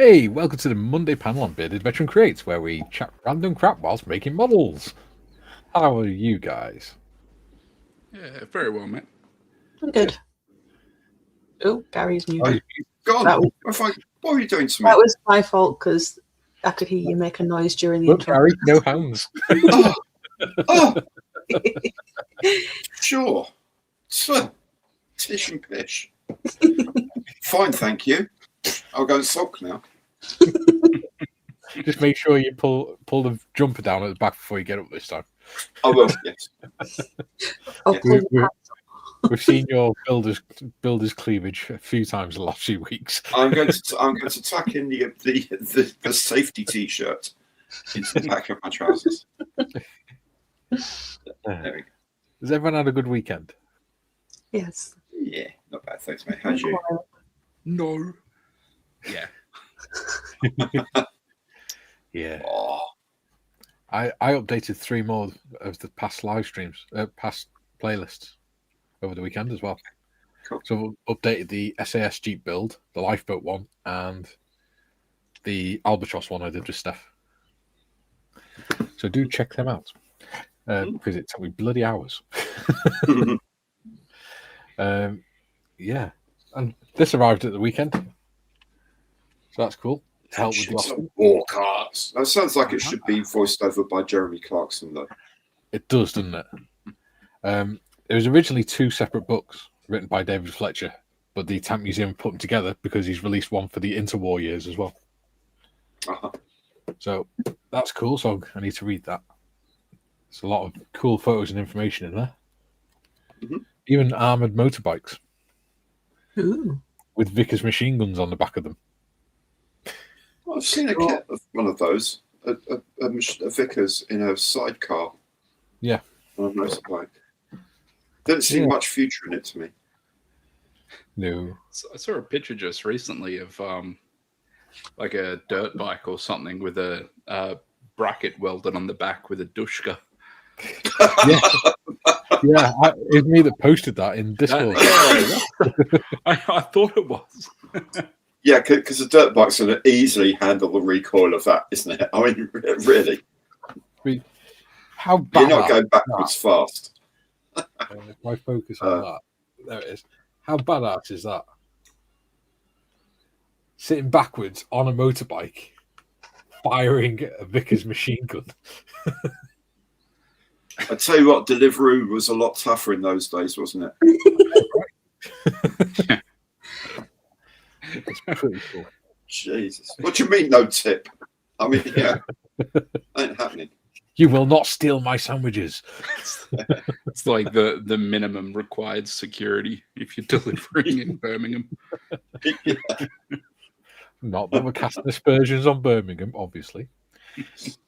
Hey, welcome to the Monday panel on Bearded Veteran Creates, where we chat random crap whilst making models. How are you guys? Yeah, very well, mate. I'm good. Oh, Gary's muted. Go on. What were you doing to me? That was my fault because I could hear you make a noise during the Look, intro. Gary, no hands. Oh, sure. Tish and pish. Fine, thank you. I'll go and sulk now. Just make sure you pull the jumper down at the back before you get up this time. I will, yes. I'll pull the pants We've seen your builder's cleavage a few times the last few weeks. I'm going to tuck in the safety T-shirt into the back of my trousers. There we go. Has everyone had a good weekend? Yes. Yeah, not bad. Thanks, mate. How's you? No. Yeah. Yeah. Oh, I updated 3 more of the past live streams, past playlists over the weekend as well. Cool. So we've updated the SAS Jeep build, the lifeboat one, and the Albatross one I did with Steph. So do check them out because it took me bloody hours. Yeah, and this arrived at the weekend, so that's cool. To help with the war cards. That sounds like it should be voiced over by Jeremy Clarkson, though. It does, doesn't it? It was originally 2 separate books written by David Fletcher, but the Tank Museum put them together because he's released one for the interwar years as well. Uh-huh. So that's cool. So I need to read that. There's a lot of cool photos and information in there. Mm-hmm. Even armoured motorbikes. Ooh. With Vickers machine guns on the back of them. I've seen a kit of one of those, a Vickers in a sidecar. Yeah. On a motorbike. Didn't seem much future in it to me. No. So I saw a picture just recently of like a dirt bike or something with a bracket welded on the back with a dushka. Yeah, it was me that posted that in Discord. I thought it was. Yeah, because the dirt bike's going to easily handle the recoil of that, isn't it? I mean, really. How bad? You're not going backwards fast. If I focus on that, there it is. How badass is that? Sitting backwards on a motorbike, firing a Vickers machine gun. I tell you what, Deliveroo was a lot tougher in those days, wasn't it? It's pretty cool. Jesus. What do you mean, no tip? I mean, yeah. Ain't happening. You will not steal my sandwiches. It's like the minimum required security if you're delivering in Birmingham. Yeah. Not that we're casting aspersions on Birmingham, obviously.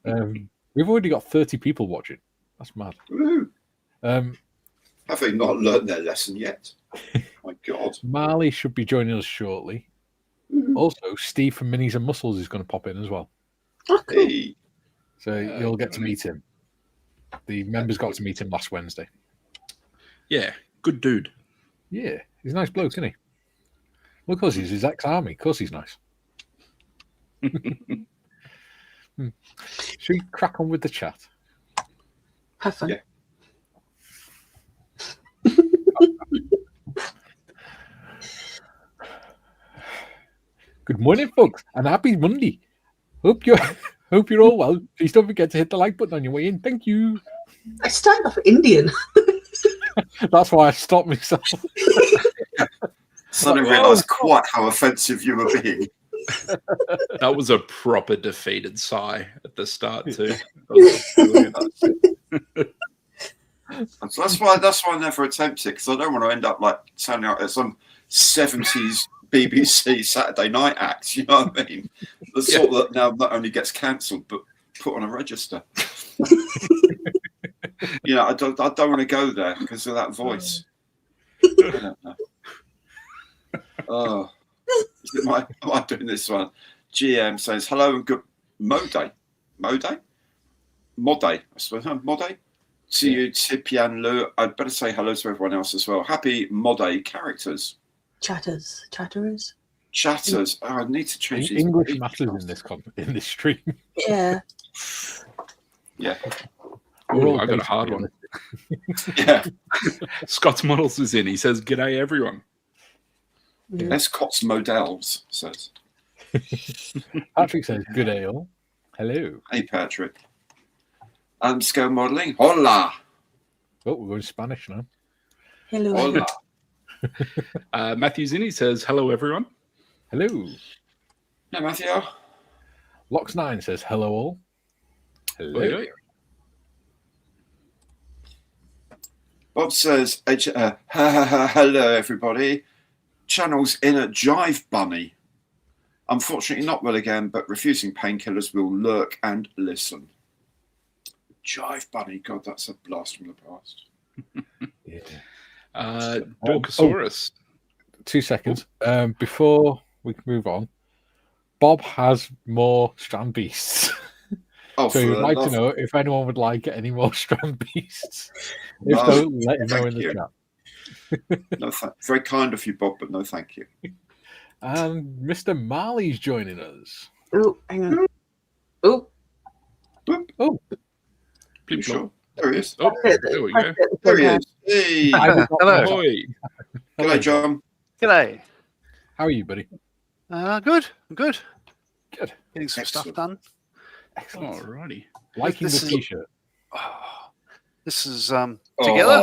We've already got 30 people watching. That's mad. Woo. Have they not learned their lesson yet? My God. Marley should be joining us shortly. Also, Steve from Minis and Muscles is going to pop in as well. Oh, cool. Hey. So you'll get to meet him. The members got to meet him last Wednesday. Yeah, good dude. Yeah, he's a nice bloke, isn't he? Well, of course he's his ex-army. Of course he's nice. Should we crack on with the chat? Have fun. Yeah. Good morning, folks, and happy Monday. Hope you're all well. Please don't forget to hit the like button on your way in. Thank you. I started off Indian. That's why I stopped myself. Suddenly realised quite how offensive you were being. That was a proper defeated sigh at the start too. So that's why I never attempt it, because I don't want to end up like sounding like some 70s BBC Saturday night act. You know what I mean? The sort that now not only gets cancelled but put on a register. You know, I don't want to go there because of that voice. I don't know. Oh, am I doing this one? GM says hello and good Mode. I suppose. Mode. See you, Tipian Lu. I'd better say hello to everyone else as well. Happy Mode characters. Chatterers. chatters. Oh, I need to change these. English pages. matters in this stream. Yeah. Yeah. We're all I got a basically hard one. Yeah. Scott's Models is in. He says, "G'day, everyone." Escott's Models says. Patrick says, "Good day, all. Hello." Hey, Patrick. Scale modeling. Hola. Oh, we're going Spanish now. Hello. Hola. Matthew's in. He says, "Hello, everyone." Hello. No, Matthew. Lox9 says, "Hello, all." Hello. Oi, oi. Bob says, hello, everybody. Channel's in a jive bunny. Unfortunately, not well again, but refusing painkillers will lurk and listen. Jive bunny. God, that's a blast from the past. Yeah. Dorkosaurus. 2 seconds. Before we move on, Bob has more strand beasts. Oh, So he would for like love. to know if anyone would like any more strand beasts. No, If so, let him know thank in the you. chat. No, very kind of you, Bob, but no thank you. And Mr. Marley's joining us. Oh, hang on. Oh, Oh, You sure? There he is. Oh, there we go. There he is. Hey. I was not Hello. there. Ahoy. Hello, John. G'day. How are you, buddy? Good. Good. Good. Getting some stuff Excellent. done. Excellent. Alrighty. Liking This the is- t-shirt. Oh, this is together.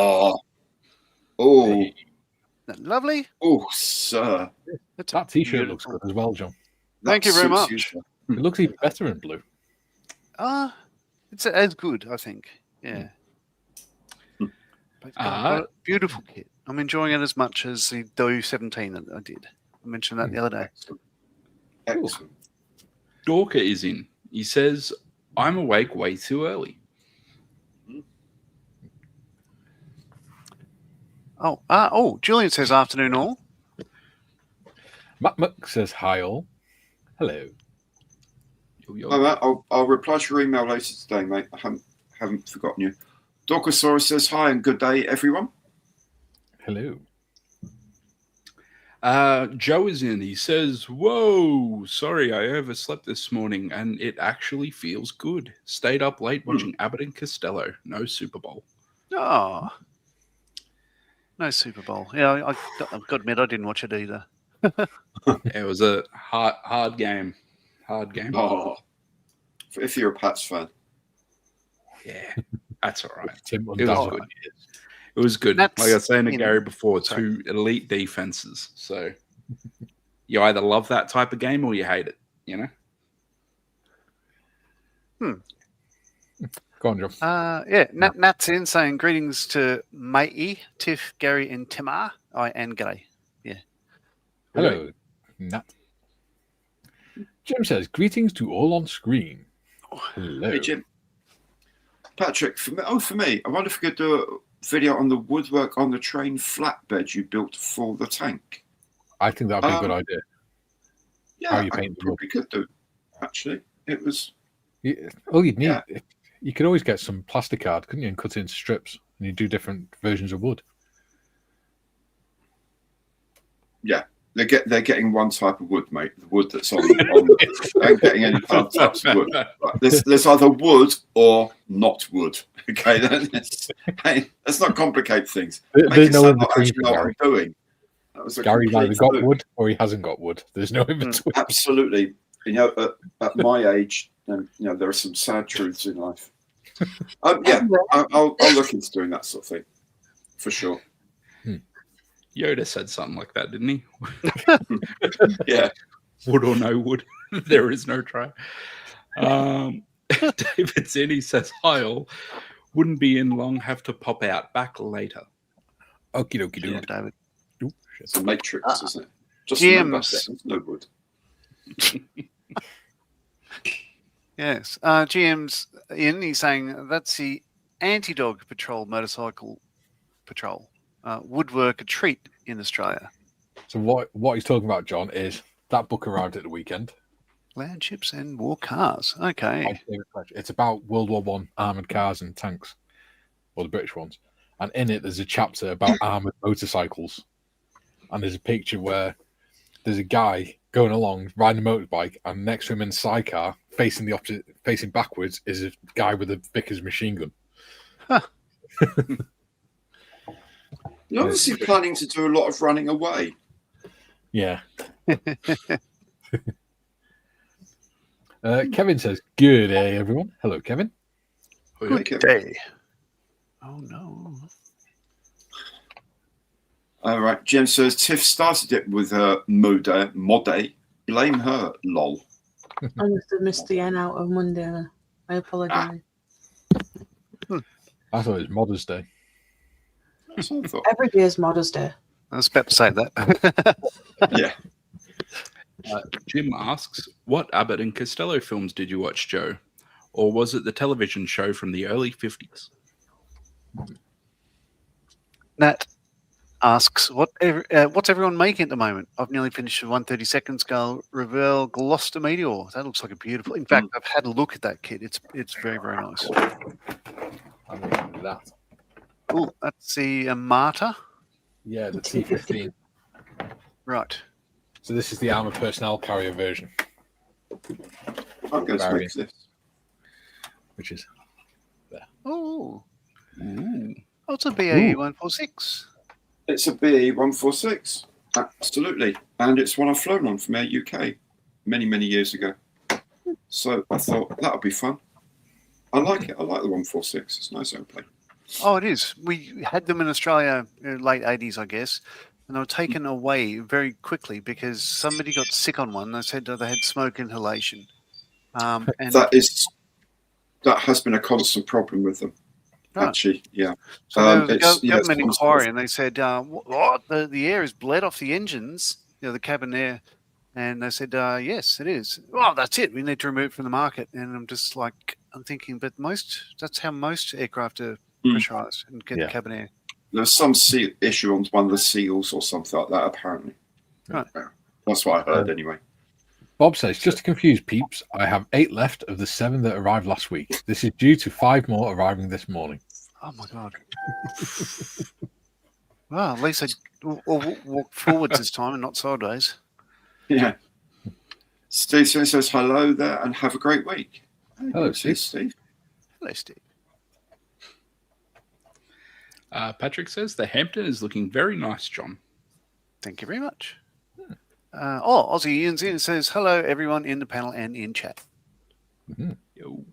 Oh, Isn't that lovely. oh, sir. It's That t-shirt looks beautiful. good as well, John. Thank you very suits you, much. sir. It looks even better in blue. It's as good, I think. Yeah. But got a beautiful kit. I'm enjoying it as much as the Do 17 that I did. I mentioned that the other day. Excellent. Excellent. Dorka is in. He says, "I'm awake way too early." Julian says afternoon all. Matt Muck says, "Hi, all." Hello. Yo, yo. Hi, Matt. I'll reply to your email later today, mate. I haven't forgotten you. Dorkosaurus says hi and good day, everyone. Hello. Joe is in. He says, "Whoa, sorry, I overslept this morning and it actually feels good. Stayed up late watching Abbott and Costello. No Super Bowl." Oh. No Super Bowl. Yeah, I've got to admit, I didn't watch it either. It was a hard game. Hard game. Oh, if you're a Pats fan. Yeah, that's all right. Tim It was good. It was good. That's Like I was saying to in- Gary before, Sorry. 2 elite defenses. So you either love that type of game or you hate it, you know? Go on, John. Nat's in saying greetings to Matey, Tiff, Gary, and Timar. And G'day. Hello, Nat. Jim says, "Greetings to all on screen." Hello. Hey, Jim. Patrick, for me, I wonder if we could do a video on the woodwork on the train flatbed you built for the tank. I think that'd be a good idea. Yeah, How you I paint the probably could do. Actually, it was. All you'd need, Yeah. you could always get some plastic card, couldn't you, and cut it into strips, and you do different versions of wood. Yeah, they're getting one type of wood, mate. The wood that's on the, they ain't getting any other types of wood. Right, there's either wood or not wood. Okay, then let's not complicate things. Make There's it no sound in like I between actually for know what Gary. I'm doing. That was a Gary's either complete got fluke. wood or he hasn't got wood. There's no in between. Absolutely. You know, at my age, there are some sad truths in life. Yeah, I'll look into doing that sort of thing for sure. Yoda said something like that, didn't he? Yeah. Wood or no wood, there is no try. David's in. He says, "Hi all. Wouldn't be in long. Have to pop out. Back later." Okie dokie Yeah, dude. David. It's a matrix, isn't it? Just Jim's. remember that there's no wood. Yes. GM's in. He's saying that's the anti-dog patrol motorcycle patrol. Woodwork a treat in Australia. So what he's talking about, John, is that book arrived at the weekend. Land ships and war cars. Okay. My favourite collection. It's about World War One armoured cars and tanks, or the British ones. And in it, there's a chapter about armoured motorcycles. And there's a picture where there's a guy going along, riding a motorbike, and next to him in the sidecar, facing backwards, is a guy with a Vickers machine gun. You're obviously planning to do a lot of running away. Yeah. Kevin says, "Good day, everyone." Hello, Kevin. Good day. Oh no. All right. Jim says Tiff started it with Mode. Blame her. Lol. I must have missed the N out of Monday. Then. I apologise. I thought it was Mother's Day. That's what I thought. Every day is Mother's Day. I was about to say that. Yeah. Jim asks, what Abbott and Costello films did you watch, Joe? Or was it the television show from the early 50s? Nat asks, what's everyone making at the moment? I've nearly finished the 132nd scale Revell Gloucester Meteor. That looks like a beautiful. In fact, I've had a look at that kit. It's very, very nice. I'm looking at that. Oh, that's the Marta. Yeah, the T-15. Right. So this is the armored personnel carrier version, I'm going to make this. which is Oh. Oh, it's a BAE 146. It's a BAE 146. Absolutely. And it's one I've flown on from Air UK many, many years ago. So I thought that would be fun. I like it. I like the 146. It's a nice airplane. Oh, it is. We had them in Australia in the late 80s, I guess, and they were taken away very quickly because somebody got sick on one. They said that they had smoke inhalation. And That has been a constant problem with them. Right. Actually, yeah. So there was a it's government constant. inquiry, and they said, what? The air is bled off the engines, the cabin air. And they said, yes, it is. Well, that's it. We need to remove it from the market. And I'm thinking, but that's how most aircraft are pressurized and get cabin air. There's some issue on one of the seals or something like that, apparently. Right. Yeah. That's what I heard anyway. Bob says, just to confuse peeps, I have 8 left of the 7 that arrived last week. This is due to 5 more arriving this morning. Oh, my God. Well, at least I walk forwards this time and not sideways. Yeah. Steve says hello there and have a great week. Hello, Steve. Hello, Steve. Patrick says, the Hampton is looking very nice, John. Thank you very much. Aussie Ian's in says, hello, everyone in the panel and in chat. Yo.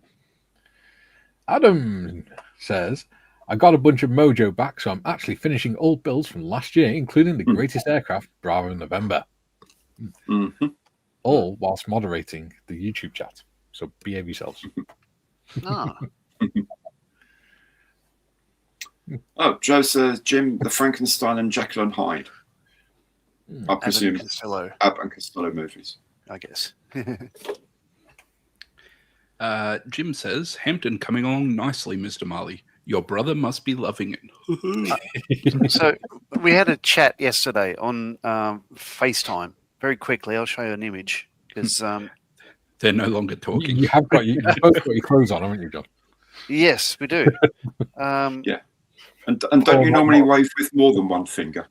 Adam says, I got a bunch of mojo back, so I'm actually finishing old builds from last year, including the greatest aircraft, Bravo November. All whilst moderating the YouTube chat. So behave yourselves. Oh, Joe says, Jim, the Frankenstein and Jekyll and Hyde. I presume Abbott and Costello movies. I guess. Jim says, Hampton coming along nicely, Mr. Marley. Your brother must be loving it. So we had a chat yesterday on FaceTime. Very quickly, I'll show you an image because they're no longer talking. You have got you both got your clothes on, haven't you, John? Yes, we do. Yeah. And don't you normally wave with more than one finger?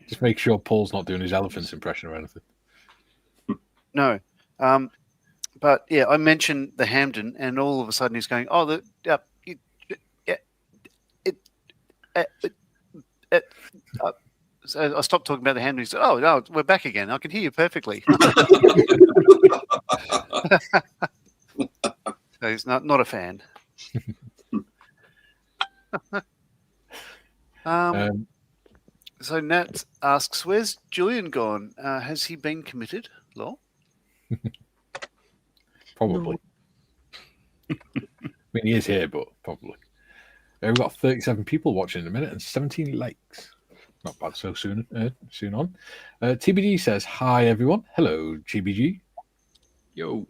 Just make sure Paul's not doing his elephant's impression or anything. No. But yeah, I mentioned the Hampden, and all of a sudden he's going, "Oh, so I stopped talking about the Hampden. He said, "Oh no, we're back again. I can hear you perfectly." So he's not a fan. So Nat asks, "Where's Julian gone? Has he been committed?" Lol. Probably. I mean, he is here, but probably. We've got 37 people watching in a minute and 17 likes. Not bad so soon on. TBG says, hi, everyone. Hello, GBG. Yo.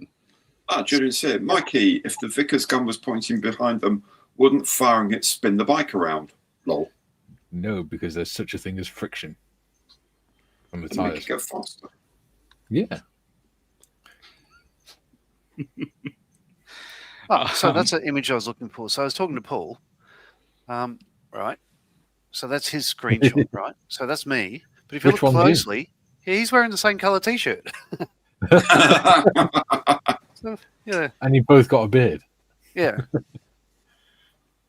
Julian's here. Mikey, if the Vickers gun was pointing behind them, wouldn't firing it spin the bike around? Lol. No, because there's such a thing as friction on the And make tires. it go faster. Yeah. So that's an image I was looking for. So I was talking to Paul, right? So that's his screenshot, right? So that's me, But if you Which look one's you? closely, he's wearing the same colour T-shirt. So, yeah, And you've both got a beard. yeah.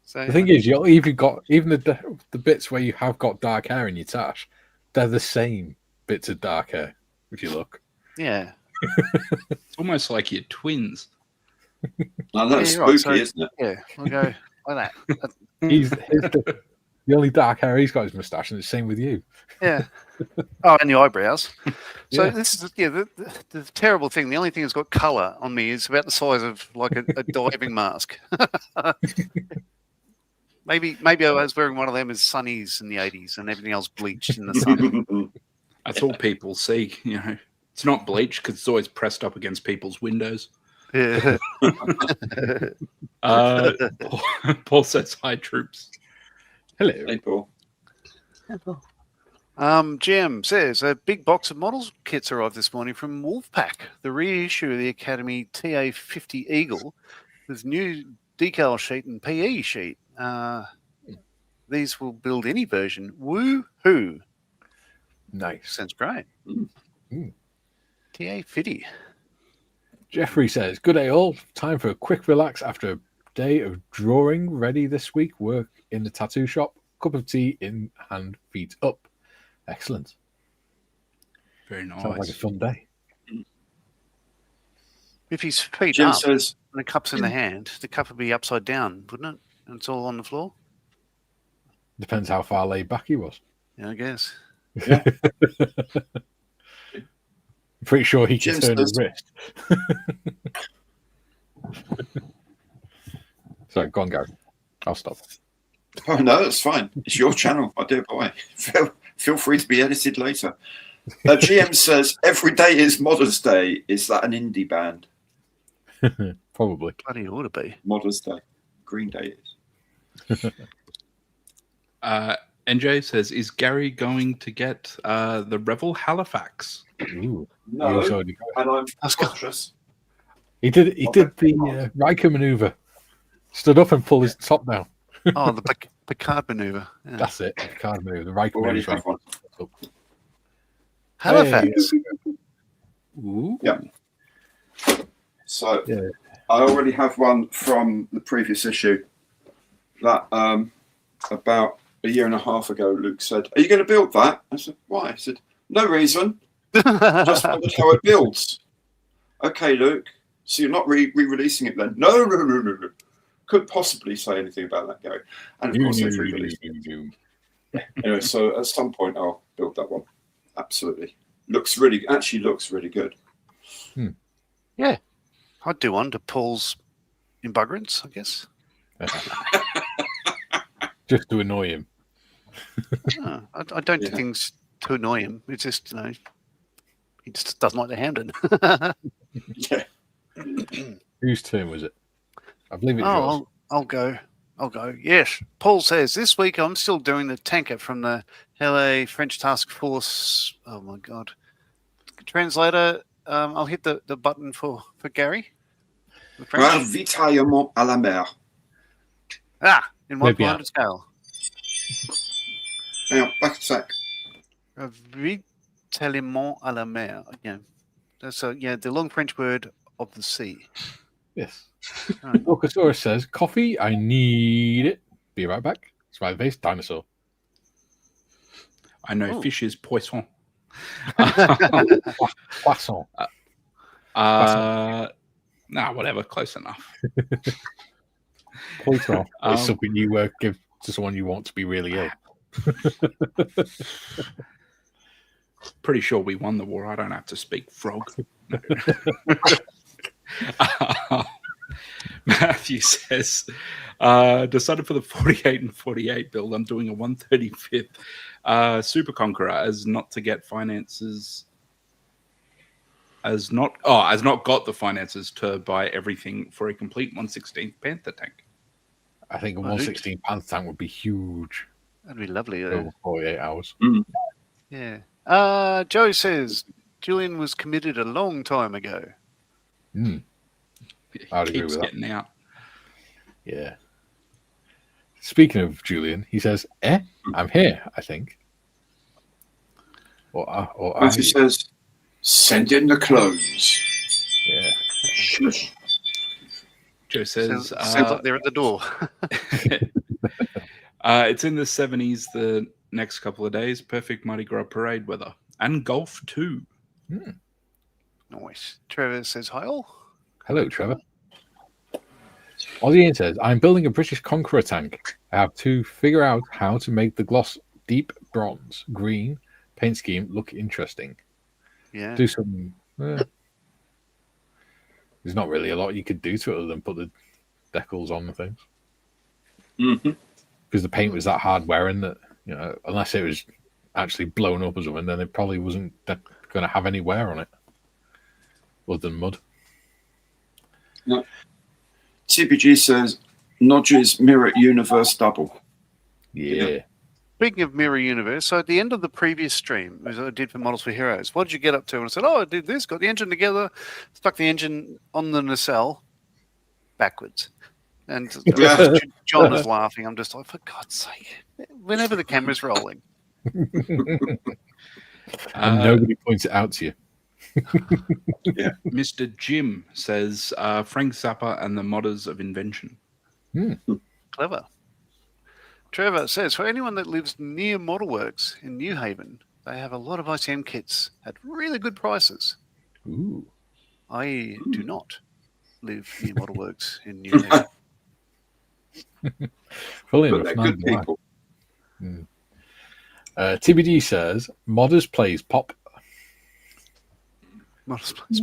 So The thing is, you've even got the bits where you have got dark hair in your tash. They're the same bits of dark hair. If you look, yeah, It's almost like you're twins. No, that's you're right. spooky, So, isn't it? yeah, we'll go like that. the only dark hair he's got is moustache, and it's the same with you. Yeah. Oh, and the eyebrows. So Yeah. this is the terrible thing. The only thing that's got colour on me is about the size of like a diving mask. Maybe I was wearing one of them as sunnies in the 80s and everything else bleached in the sun. That's all people see. It's not bleached because it's always pressed up against people's windows. Yeah. Paul says hi, troops. Hello. Hey, Paul. Jim says a big box of models kits arrived this morning from Wolfpack, the reissue of the Academy TA50 Eagle with new decal sheet and PE sheet. These will build any version. Woo-hoo. Nice. Sounds great. Mm. TA50. Jeffrey says, "Good day, all. Time for a quick relax after a day of drawing. Ready this week. Work in the tattoo shop. Cup of tea in hand. Feet up. Excellent. Very nice. Sounds like a fun day. If his feet Jim up says, and the cup's in the hand, the cup would be upside down, wouldn't it? And it's all on the floor? Depends how far laid back he was. Yeah, I guess. Yeah. Pretty sure he can Jim turn his says- wrist. So go on, Gary. I'll stop. "Oh no, that's fine. It's your channel. I do it by. Feel free to be edited later." GM says, "Every day is Modder's Day. Is that an indie band?" Probably. Bloody ought to be. Modder's Day. Green Day is. NJ says, "Is Gary going to get the Revel Halifax?" Ooh. No, He's already got it. and I'm That's good. conscious. He did the Riker maneuver. Stood up and pulled his top down. Oh, the Picard maneuver. Yeah. That's it. The card maneuver. The Riker Already maneuver. have one. Halifax. Ooh. Yeah. So Yeah. I already have one from the previous issue that about a year and a half ago, Luke said, "Are you going to build that?" I said, "Why?" He said, "No reason. Just wondered how it builds." Okay, Luke. So you're not re-releasing it then? No. Could possibly say anything about that, Gary. And of course, they've re-released it. Anyway, so at some point, I'll build that one. Absolutely. Looks really good. I'd do one to Paul's embuggerance, I guess. Just to annoy him. Oh, I don't do Yeah. things to annoy him. It's just, he just doesn't like the Hamden. Yeah. Whose turn was it? I believe it's yours. I'll go. Yes. Paul says, this week I'm still doing the tanker from the LA French Task Force. Oh, my God. Translator, I'll hit the button for Gary. The French. Ravitaillement à la mer. In Maybe 1 scale. Hang on, back a sec. Ravitaillement à la mer. Yeah. That's the long French word of the sea. Yes. Right. Okasaurus says, "Coffee, I need it. Be right back." Smiley face, dinosaur. I know Ooh. fish is poisson. Poisson. Whatever, close enough. Poisson is something you give to someone you want to be really ill. Pretty sure we won the war. I don't have to speak frog. Matthew says, decided for the 48 and 48 build, I'm doing a 135th Super Conqueror as not to get finances, as not got the finances to buy everything for a complete 1/16th Panther tank. I think a 116 Panther tank would be huge That'd be lovely. over 48 hours. Yeah. Joe says, Julian was committed a long time ago. I'd agree Keeps with that. getting out. Yeah. Speaking of Julian, he says, I'm here, I think. Or As he says, send in the clones. yeah. Shush. Joe says, Sounds like they're at the door. it's in the 70s the next couple of days. Perfect Mardi Gras parade weather. And golf too. Nice. Trevor says, hi all. Hello, Trevor. Ozzy says, I'm building a British Conqueror tank. I have to figure out how to make the gloss deep bronze, green paint scheme look interesting. Yeah. Do some... there's not really a lot you could do to it other than put the decals on the things. Mm-hmm. Because the paint was that hard wearing that, unless it was actually blown up or something, then it probably wasn't going to have any wear on it other than mud. No. TPG says, Nodge's Mirror Universe double. Yeah. Speaking of Mirror Universe, so at the end of the previous stream, as I did for Models for Heroes, what did you get up to? And I said, I did this, got the engine together, stuck the engine on the nacelle backwards. And John is laughing. I'm just like, for God's sake, whenever the camera's rolling. And nobody points it out to you. Yeah. Mr. Jim says, Frank Zappa and the Modders of Invention. Clever. Trevor says, for anyone that lives near Model Works in New Haven, they have a lot of ICM kits at really good prices. Ooh. I do not live near Model Works in New Haven. Fully But enough. they're neither good do I. people. TBD says, Modders plays pop. Models Place.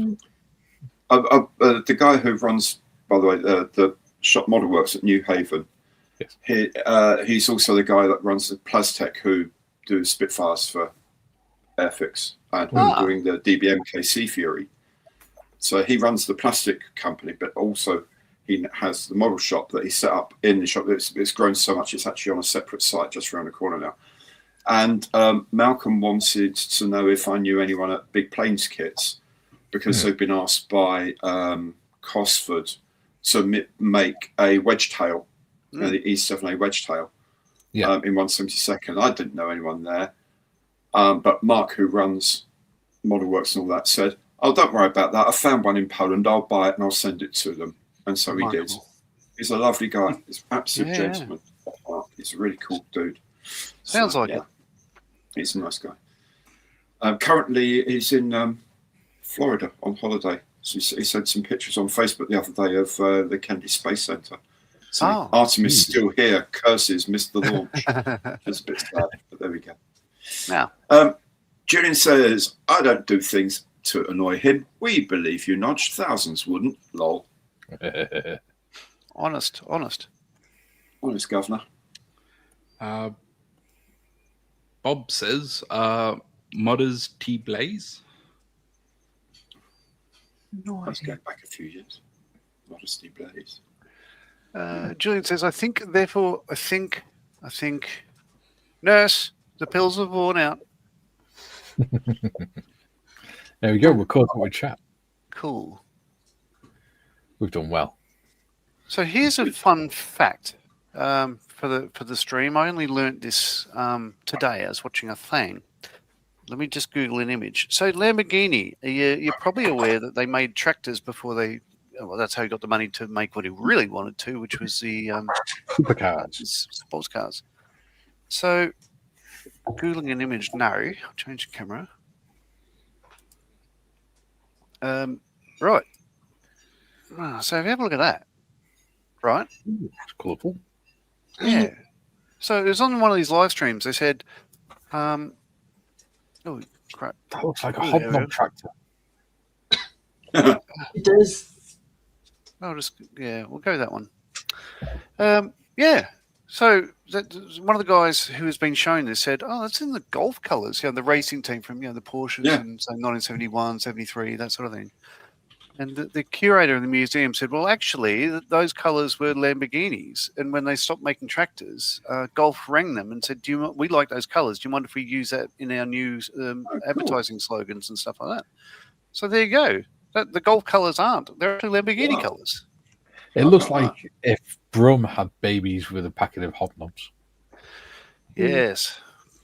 The guy who runs, by the way, the shop Model Works at New Haven, yes. He's also the guy that runs the Plastech who do Spitfires for Airfix and doing the DBMKC Fury. So he runs the plastic company, but also he has the model shop that he set up in the shop. It's grown so much, it's actually on a separate site just around the corner now. And Malcolm wanted to know if I knew anyone at Big Plains Kits, because they've been asked by Cosford to make a wedge tail, the E7A wedge tail, in 172nd. I didn't know anyone there. But Mark, who runs Model Works and all that, said, oh, don't worry about that. I found one in Poland. I'll buy it and I'll send it to them. And so he did. He's a lovely guy. He's an absolute gentleman. He's a really cool dude. Sounds like it. He's a nice guy. Currently, he's in Florida on holiday. So he sent some pictures on Facebook the other day of the Kennedy Space Center. So Artemis is still here. Curses, missed the launch. It's a bit sad, but there we go. Now, Julian says, I don't do things to annoy him. We believe you, Nodge. Thousands wouldn't. Lol. honest. Honest, Governor. Bob says, Modders T Blaze. Let's go back a few years. Modders T Blaze. Julian says, I think, nurse, the pills have worn out. There we go. We're caught up with chat. Cool. We've done well. So here's a fun fact for the stream. I only learnt this today. I was watching a thing. Let me just Google an image. So Lamborghini, you're probably aware that they made tractors before they. Well, that's how he got the money to make what he really wanted to, which was the Supercars. sports cars. So Googling an image now. I'll change the camera. Right. So if you have a look at that, right? It's colourful. Yeah. So it was on one of these live streams. They said, oh, crap. That looks like a hobnob tractor. It does. We'll go with that one. So one of the guys who has been shown this said, oh, that's in the golf colours, the racing team from, the Porsches and so 1971, 73, that sort of thing. And the curator in the museum said, well, actually, those colours were Lamborghinis. And when they stopped making tractors, Golf rang them and said, we like those colours. Do you mind if we use that in our new advertising slogans and stuff like that? So there you go. The Golf colours aren't. They're actually Lamborghini colours. It looks like if Brum had babies with a packet of hobnobs. Yes.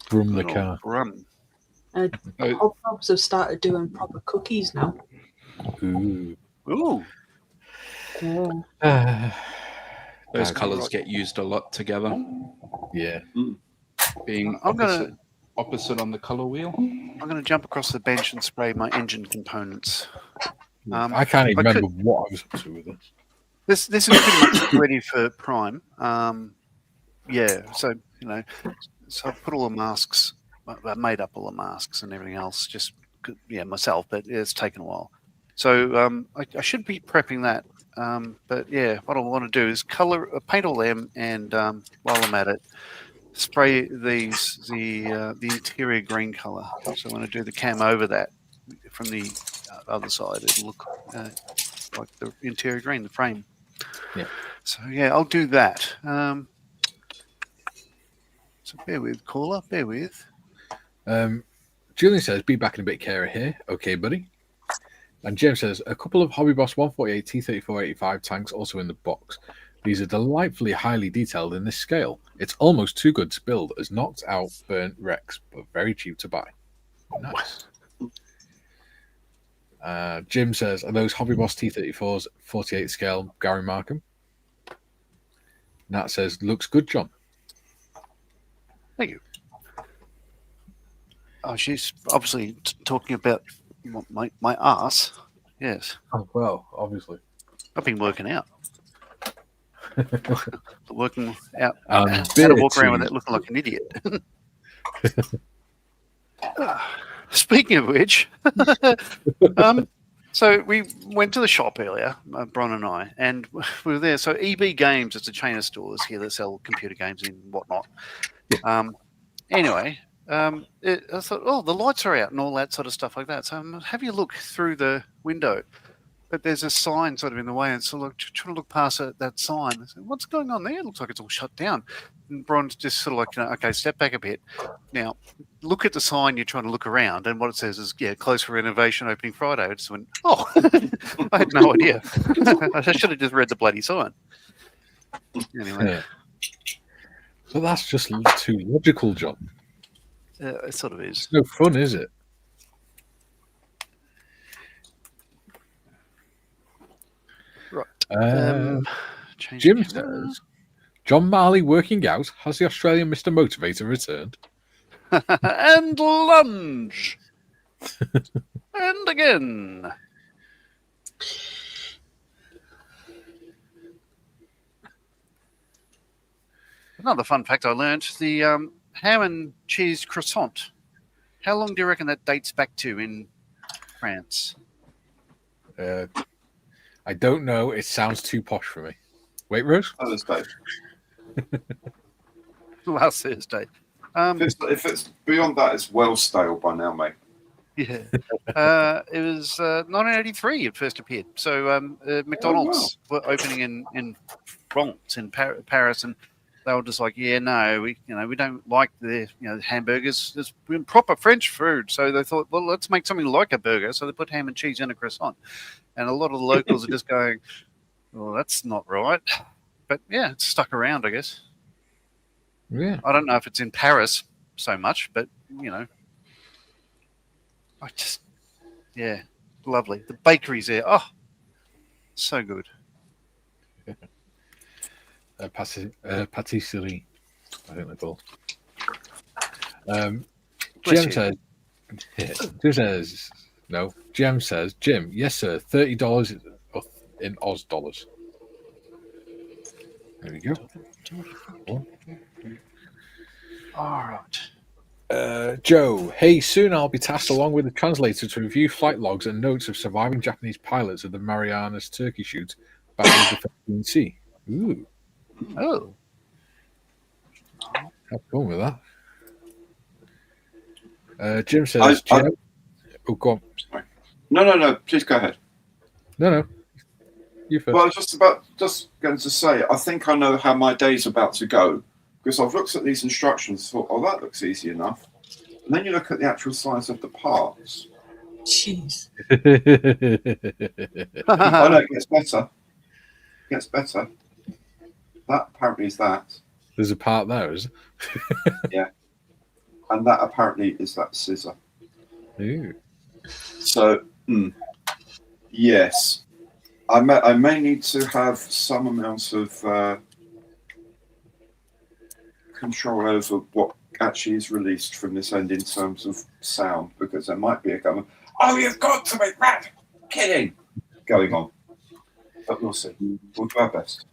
Brum the car. Brum. Hobnobs have started doing proper cookies now. Ooh. Ooh. Yeah. Those That's colours right. get used a lot together, Yeah. being I'm gonna- opposite on the colour wheel. I'm going to jump across the bench and spray my engine components. I can't even I could- remember what I was up to with this. This is pretty much ready for prime. Yeah, so so I've put all the masks. I made up all the masks and everything else, just myself. But it's taken a while. So I should be prepping that. But yeah, what I want to do is paint all them, and while I'm at it, spray the interior green color. So when I do the cam over that from the other side, it'll look like the interior green, the frame. Yeah. So yeah, I'll do that. So bear with, caller, bear with. Julian says, be back in a bit, Kara here. Okay, buddy. And James says, a couple of Hobby Boss 148 T3485 tanks also in the box. These are delightfully highly detailed in this scale. It's almost too good to build as knocked out, burnt wrecks, but very cheap to buy. Nice. Jim says, are those Hobby Boss T34s 48 scale Gary Markham? Nat says, looks good, John. Thank you. Oh, she's obviously talking about my ass. Yes, Oh, well, obviously. I've been working out. Working out Um, how to walk beer around with tea. that looking like an idiot. Speaking of which, so we went to the shop earlier, Bron and I, and we were there. So EB Games, it's a chain of stores here that sell computer games and whatnot. Anyway, I thought, oh, the lights are out and all that sort of stuff like that. So I'm have you look through the window, but there's a sign sort of in the way, and so look, trying to look past that sign. I said, what's going on there? It looks like it's all shut down. And Bron's just sort of like, okay, step back a bit. Now, look at the sign you're trying to look around, and what it says is, close for renovation, opening Friday. I just went, oh, I had no idea. I should have just read the bloody sign. Anyway, Yeah. But that's just too logical, John. it sort of is. It's no fun, is it? Right. Change Jim camera. says, John Marley working out. Has the Australian Mr. Motivator returned? And lunge. And again. Another fun fact I learned, the ham and cheese croissant. How long do you reckon that dates back to in France? I don't know. It sounds too posh for me. Wait, Rose? Thursday. Last Thursday. If it's beyond that, it's well stale by now, mate. Yeah. It was 1983 it first appeared. So McDonald's were opening in France, in Paris, and they were just like, yeah, no, we don't like the hamburgers. It's proper French food. So they thought, well, let's make something like a burger. So they put ham and cheese in a croissant. And a lot of the locals are just going, well, that's not right. But yeah, it's stuck around, I guess. Yeah. I don't know if it's in Paris so much, but lovely. The bakery's there. Oh, so good. Patisserie, I think they're called. Bless Jim you. says, no. Jim says, Jim, yes, sir, $30 in Oz dollars. There we go. All right. Joe, hey, soon I'll be tasked along with a translator to review flight logs and notes of surviving Japanese pilots of the Marianas Turkey shoot back in the Philippine Sea. Ooh, Oh, have fun with that. Jim says, Joe, oh, go on. Sorry. No. Please go ahead. No. You first. Well, just going to say, I think I know how my day's about to go because I've looked at these instructions and thought, oh, that looks easy enough. And then you look at the actual size of the parts. Jeez. Oh, no, it gets better. It gets better. That apparently is that. There's a part there, is Yeah. And that apparently is that scissor. Ooh. So, yes, I may need to have some amount of control over what actually is released from this end in terms of sound, because there might be a comment, "Oh, you've got to be mad kidding," going on. But we'll see. We'll do our best.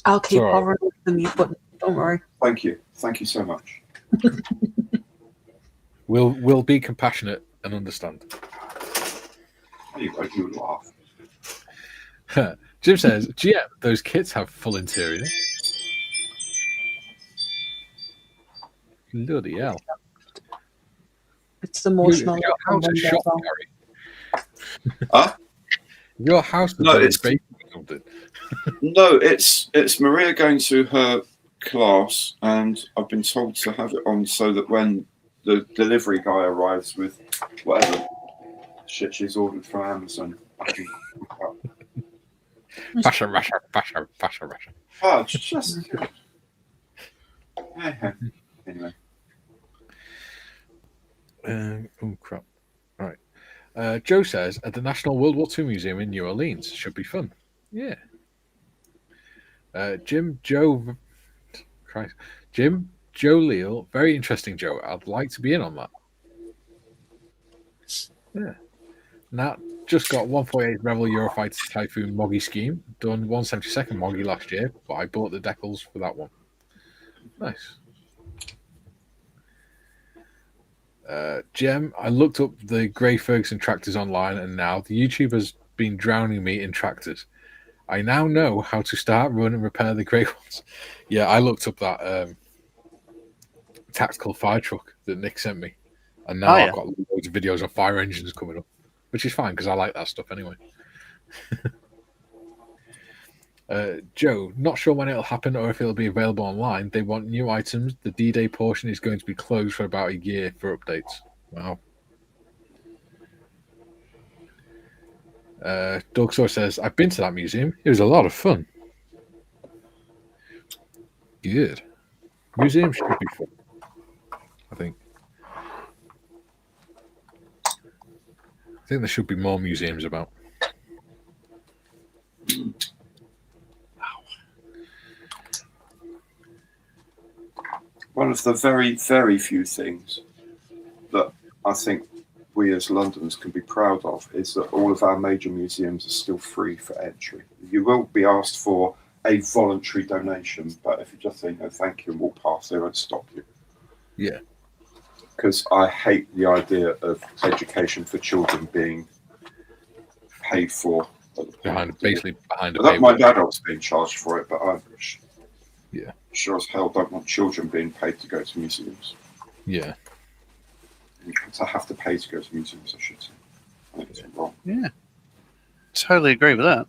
I'll keep Sorry. hovering over the mute button. Don't worry. Thank you. Thank you so much. We'll be compassionate and understand. Anyway, you laugh. Jim says, GM, those kits have full interior. Bloody hell. It's emotional. Your house is shot, Gary. Huh? Your house is No, very it's- basic or something. No, it's Maria going to her class, and I've been told to have it on so that when the delivery guy arrives with whatever shit she's ordered from Amazon, I can pick up. Fashion. Oh, it's just anyway. Oh, crap. Right. Joe says, at the National World War II Museum in New Orleans. Should be fun. Yeah. Jim, Joe Leal. Very interesting, Joe. I'd like to be in on that. Yeah. Nat just got 148 Rebel Eurofighter Typhoon Moggy scheme. Done 172nd Moggy last year, but I bought the decals for that one. Nice. Jem, I looked up the Grey Ferguson tractors online, and now the YouTube has been drowning me in tractors. I now know how to start, run, and repair the grey ones. Yeah, I looked up that tactical fire truck that Nick sent me, and now I've got loads of videos on fire engines coming up, which is fine because I like that stuff anyway. Joe, not sure when it'll happen or if it'll be available online. They want new items. The D-Day portion is going to be closed for about a year for updates. Wow. Doug Saw says, I've been to that museum. It was a lot of fun. Good. Museums should be fun, I think. I think there should be more museums about. One of the very, very few things that I think we as Londoners can be proud of is that all of our major museums are still free for entry. You will be asked for a voluntary donation, but if you just say no thank you and walk past, they won't stop you. Yeah. Because I hate the idea of education for children being paid for. Basically behind a I don't paywall. mind adults being charged for it, but I Yeah. sure as hell don't want children being paid to go to museums. Yeah. To have to pay to go to museums, I should say. I think it's wrong. Yeah. Totally agree with that.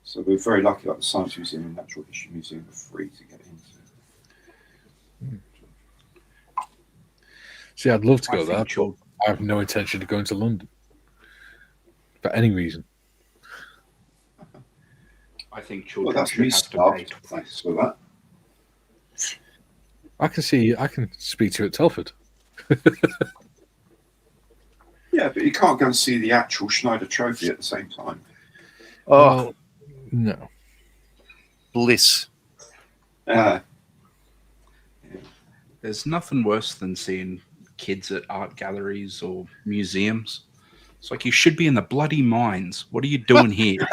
So we're very lucky that the Science Museum and Natural History Museum are free to get into. See, I'd love to I go think there, but I have no intention of going to London for any reason. I think Well, children that's should me have to pay starved. twice. Thanks for that. I can speak to you at Telford. Yeah, but you can't go and see the actual Schneider Trophy at the same time. Oh, Well, no. bliss. There's nothing worse than seeing kids at art galleries or museums. It's like you should be in the bloody mines. What are you doing here?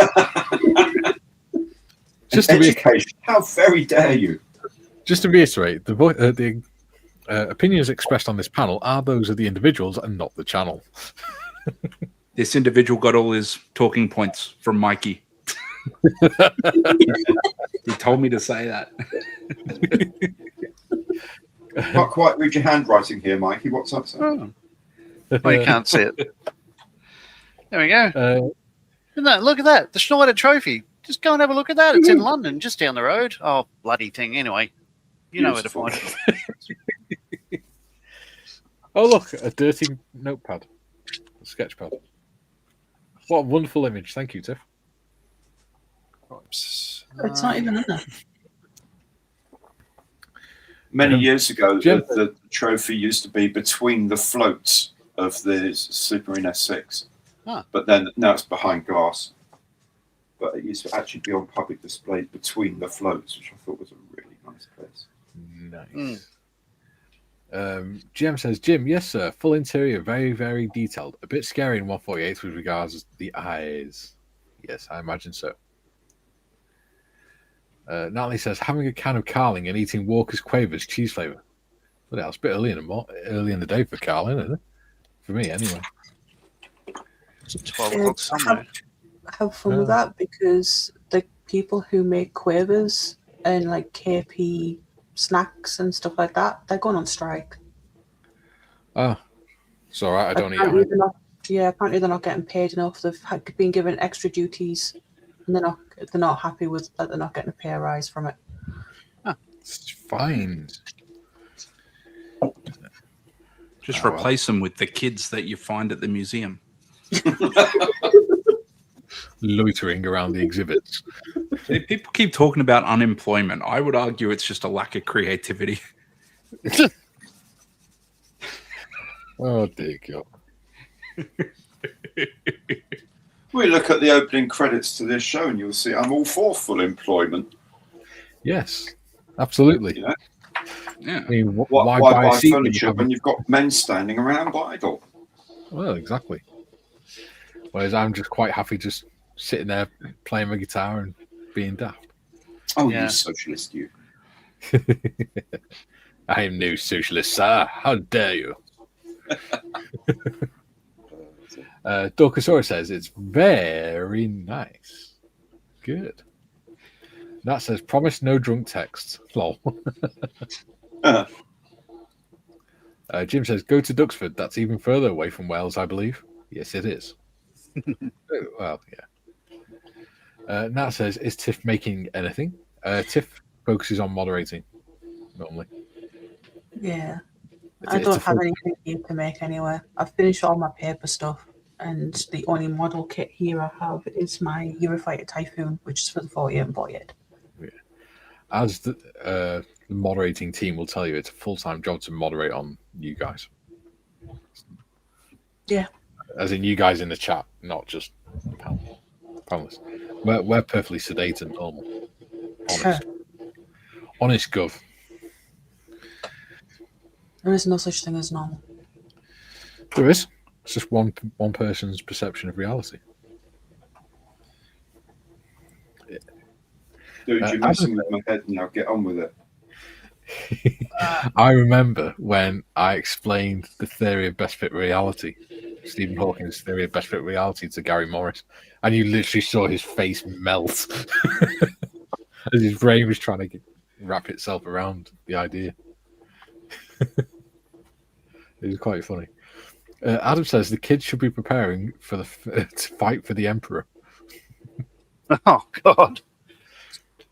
Just to, Education. How very dare you? just to reiterate, the opinions expressed on this panel are those of the individuals and not the channel. This individual got all his talking points from Mikey. He told me to say that. Can't quite read your handwriting here, Mikey. What's up, sir? Oh, you can't see it. There we go. Uh, Look at that. The Schneider Trophy. Just go and have a look at that. It's in London, just down the road. Oh, bloody thing. Anyway, you know where to Beautiful. find it. oh, look, a dirty notepad. A sketch pad. What a wonderful image. Thank you, Tiff. It's not even in there. Many years ago, Jim- the trophy used to be between the floats of the Supermarine S6. Ah. But then now it's behind glass. But it used to actually be on public display between the floats, which I thought was a really nice place. Nice. GM says, Jim, yes, sir. Full interior, very, very detailed. A bit scary in 148 with regards to the eyes. Yes, I imagine so. Natalie says, having a can of Carling and eating Walker's Quavers cheese flavour. But that's a bit early in the day for Carling, isn't it? For me, anyway. It's 12 o'clock somewhere. Have fun with that, because the people who make Quavers and like KP snacks and stuff like that, they're going on strike. Ah, it's all right. I don't eat Apparently iron. apparently they're not getting paid enough. They've been given extra duties, and they're not happy with that. They're not getting a pay rise from it. It's fine. Just replace them with the kids that you find at the museum. Loitering around the exhibits. People keep talking about unemployment. I would argue it's just a lack of creativity. Oh, dear God. We look at the opening credits to this show and you'll see I'm all for full employment. Yes, absolutely. You know? Yeah. I mean, Why buy a buy seat furniture when you've got men standing around idle? Well, exactly. Whereas I'm just quite happy just sitting there playing my guitar and being daft. Oh, Yeah. you socialist, you. I am no socialist, sir. How dare you? Dorkasaurus says it's very nice. Good. That says promise no drunk texts. Lol. Jim says go to Duxford. That's even further away from Wales, I believe. Yes, it is. Well, yeah. Nat says, is Tiff making anything? Tiff focuses on moderating normally. Yeah. It's I a don't have full- anything here to make anyway. I've finished all my paper stuff, and the only model kit here I have is my Eurofighter Typhoon, which is for the 48 and 48. As the moderating team will tell you, it's a full-time job to moderate on you guys. Yeah. As in you guys in the chat, not just panelists. We're perfectly sedate and normal. Honest. Honest gov. There is no such thing as normal. There is. It's just one person's perception of reality. Dude, you're messing with my head now. Get on with it. I remember when I explained the theory of best fit reality, Stephen Hawking's theory of best fit reality, to Gary Morris, and you literally saw his face melt as his brain was trying to wrap itself around the idea. It was quite funny. Adam says the kids should be preparing for to fight for the emperor. Oh, God.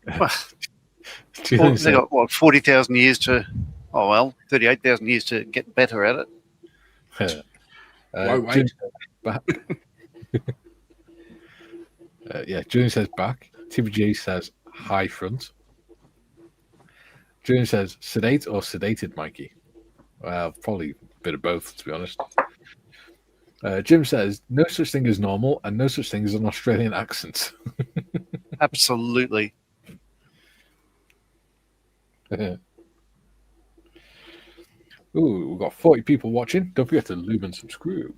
Do you Well, think they so? got, 40,000 years to, 38,000 years to get better at it. Why wait? Jim says back. Julian says back. TBG says high front. Julian says sedate or sedated, Mikey. Well, probably a bit of both, to be honest. Jim says no such thing as normal and no such thing as an Australian accent. Absolutely. Ooh, we've got 40 people watching. Don't forget to lube and subscribe.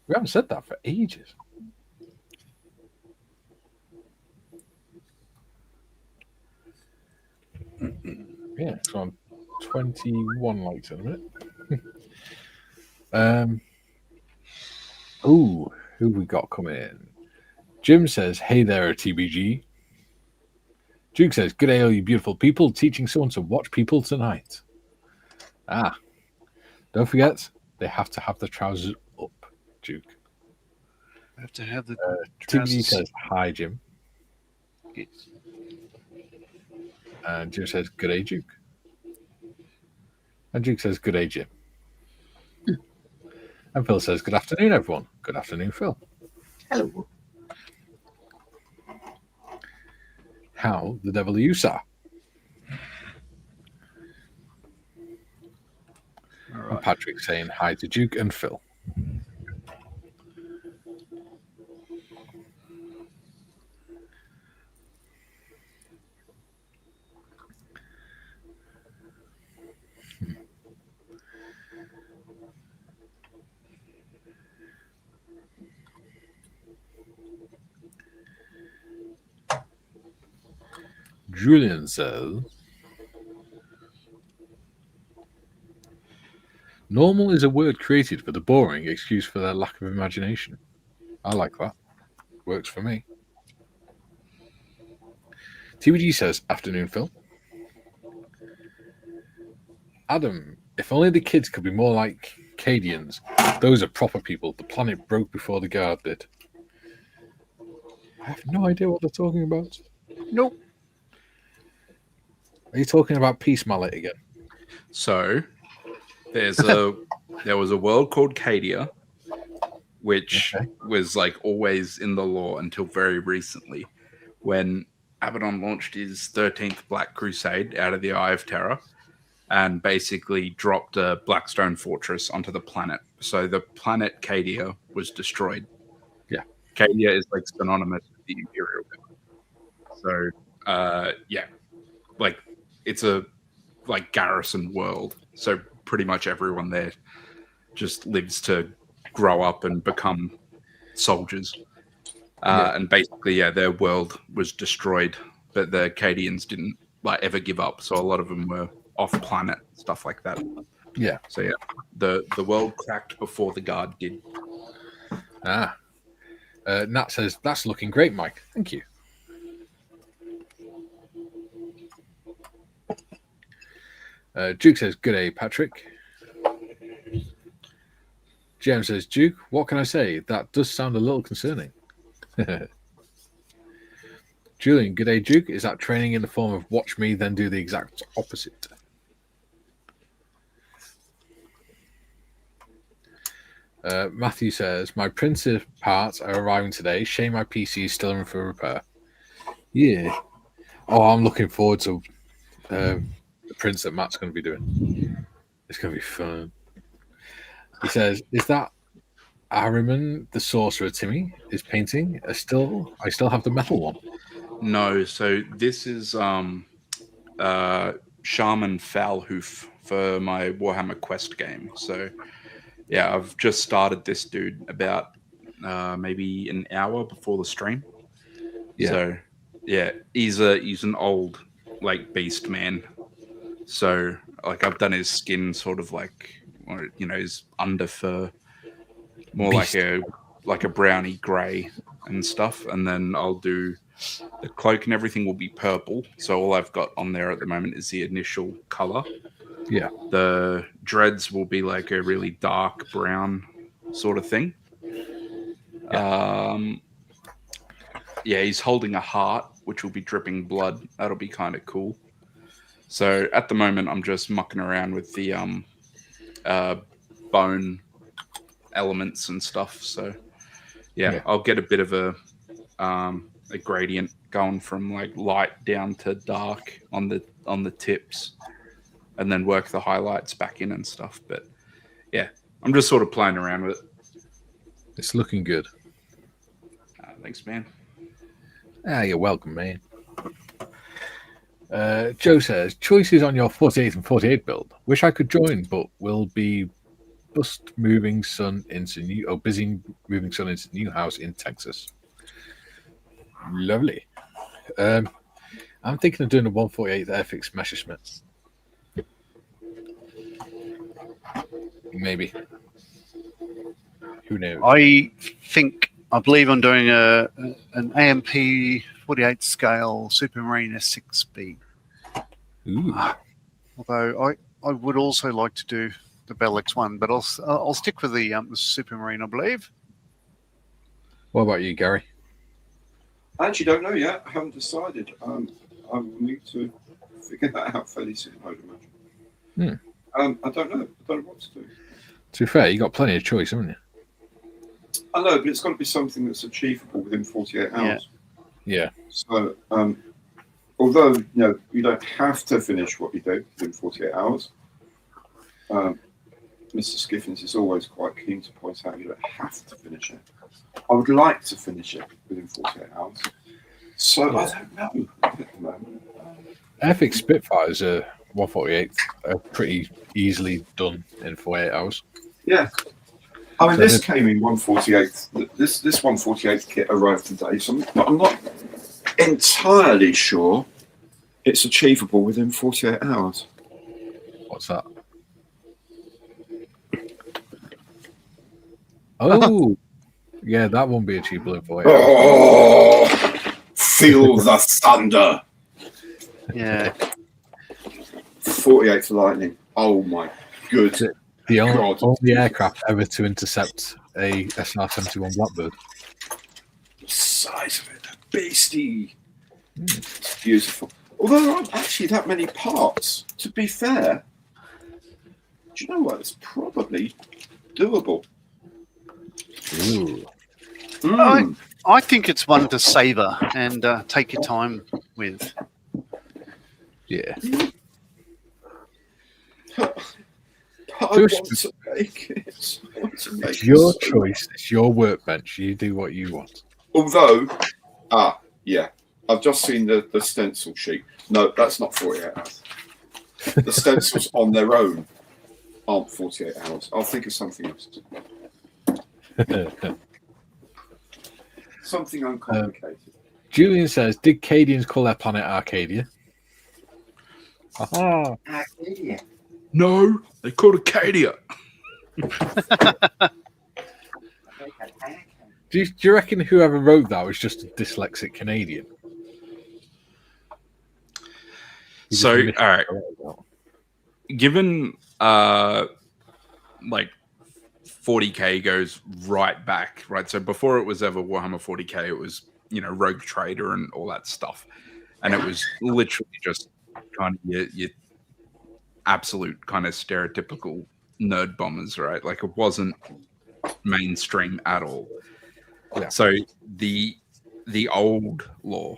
We haven't said that for ages. Yeah, it's on 21 likes in a minute. Ooh, who we got coming in? Jim says, hey there, TBG. Duke says, good day, all you beautiful people, teaching someone to watch people tonight. Ah, don't forget, they have to have the trousers up, Duke. I have to have the TBG trousers. says, hi, Jim. Yes. And Jim says, good day, Duke. And Duke says, good day, Jim. And Phil says, good afternoon, everyone. Good afternoon, Phil. Hello. How the devil are you, sir? All And Patrick saying hi to Duke and Phil. Julian says, normal is a word created for the boring excuse for their lack of imagination. I like that. Works for me. TVG says, afternoon, Phil. Adam, if only the kids could be more like Cadians. Those are proper people. The planet broke before the guard did. I have no idea what they're talking about. Nope. Are you talking about Peace Mallet again? So there was a world called Cadia, which was like always in the lore until very recently, when Abaddon launched his 13th Black Crusade out of the Eye of Terror and basically dropped a Blackstone fortress onto the planet. So the planet Cadia was destroyed. Yeah. Cadia is like synonymous with the Imperial Guard. So like it's a like garrison world. So pretty much everyone there just lives to grow up and become soldiers. And basically, their world was destroyed, but the Cadians didn't like ever give up. So a lot of them were off planet, stuff like that. Yeah. So yeah, the world cracked before the guard did. Nat says, that's looking great, Mike. Thank you. Duke says, good day, Patrick. Jem says, Duke, what can I say? That does sound a little concerning. Julian, good day, Duke. Is that training in the form of watch me, then do the exact opposite? Matthew says, my printer parts are arriving today. Shame my PC is still in for repair. Yeah. Oh, I'm looking forward to the prints that Matt's going to be doing. It's going to be fun. He says, is that Ahriman, the sorcerer, Timmy, is painting? I still have the metal one. No, so this is Shaman Foulhoof for my Warhammer Quest game. So yeah, I've just started this dude about maybe an hour before the stream. Yeah. So yeah, he's an old like beast man. So like I've done his skin sort of like, you know, his under fur, more Beast. like a browny grey and stuff, and then I'll do the cloak and everything will be purple. So all I've got on there at the moment is the initial color. Yeah. The dreads will be like a really dark brown sort of thing. Yeah, he's holding a heart, which will be dripping blood. That'll be kind of cool. So at the moment, I'm just mucking around with the bone elements and stuff. So yeah, I'll get a bit of a gradient going from like light down to dark on the tips, and then work the highlights back in and stuff. But yeah, I'm just sort of playing around with it. It's looking good. Thanks, man. You're welcome, man. Joe says, choices on your 48 and 48 build. Wish I could join, but will be busy moving son into new house in Texas. Lovely. I'm thinking of doing a 148 Airfix Messerschmitt. Maybe. Who knows? I believe I'm doing an AMP 48 scale Supermarine S6B. Ooh. Although I would also like to do the Bell X1, but I'll stick with the Supermarine, I believe. What about you, Gary? I actually don't know yet. I haven't decided. I will need to figure that out fairly soon, I would imagine. I don't know. I don't know what to do. To be fair, you got plenty of choice, haven't you? I know, but it's got to be something that's achievable within 48 hours. Yeah. So, although you don't have to finish what you do within 48 hours, Mr. Skiffins is always quite keen to point out you don't have to finish it. I would like to finish it within 48 hours. So I don't know at the moment. Epic Spitfires are 148 are pretty easily done in 48 hours. Yeah. I mean, So this came in 148. This 148 kit arrived today, so I'm not entirely sure it's achievable within 48 hours. What's that? Oh, yeah, that won't be achievable in 48 hours. Oh, feel the thunder. Yeah. 48 for lightning. Oh my good The God. only aircraft ever to intercept a SR-71 Blackbird. The size of it, the beastie. It's beautiful. Although there aren't actually that many parts, to be fair. Do you know what? It's probably doable. Ooh. I think it's one to savor and take your time with. Yeah. I want to make it. I want to make It's your it. choice. It's your workbench. You do what you want. Although, yeah, I've just seen the stencil sheet. No, that's not 48 hours. The stencils on their own aren't 48 hours. I'll think of something else. Something uncomplicated. Julian says, did Cadians call their planet Arcadia? Aha. Arcadia. No, they called Acadia. Do you reckon whoever wrote that was just a dyslexic Canadian? He just So, all missed right, it. given like 40k goes right back, right? So before it was ever Warhammer 40k, it was, you know, Rogue Trader and all that stuff, and it was literally just kind of your absolute kind of stereotypical nerd bombers, right? Like it wasn't mainstream at all. Yeah. So the old lore,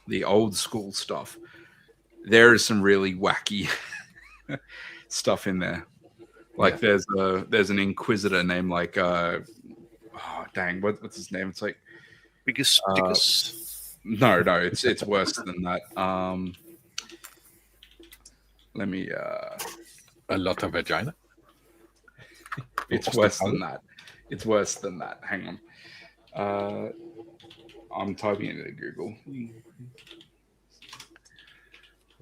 the old school stuff, there is some really wacky stuff in there. Like there's an Inquisitor named like what's his name? It's like Biggest. no, it's worse than that. Let me A lot of vagina. it's worse than that. It's worse than that. Hang on. I'm typing it into Google.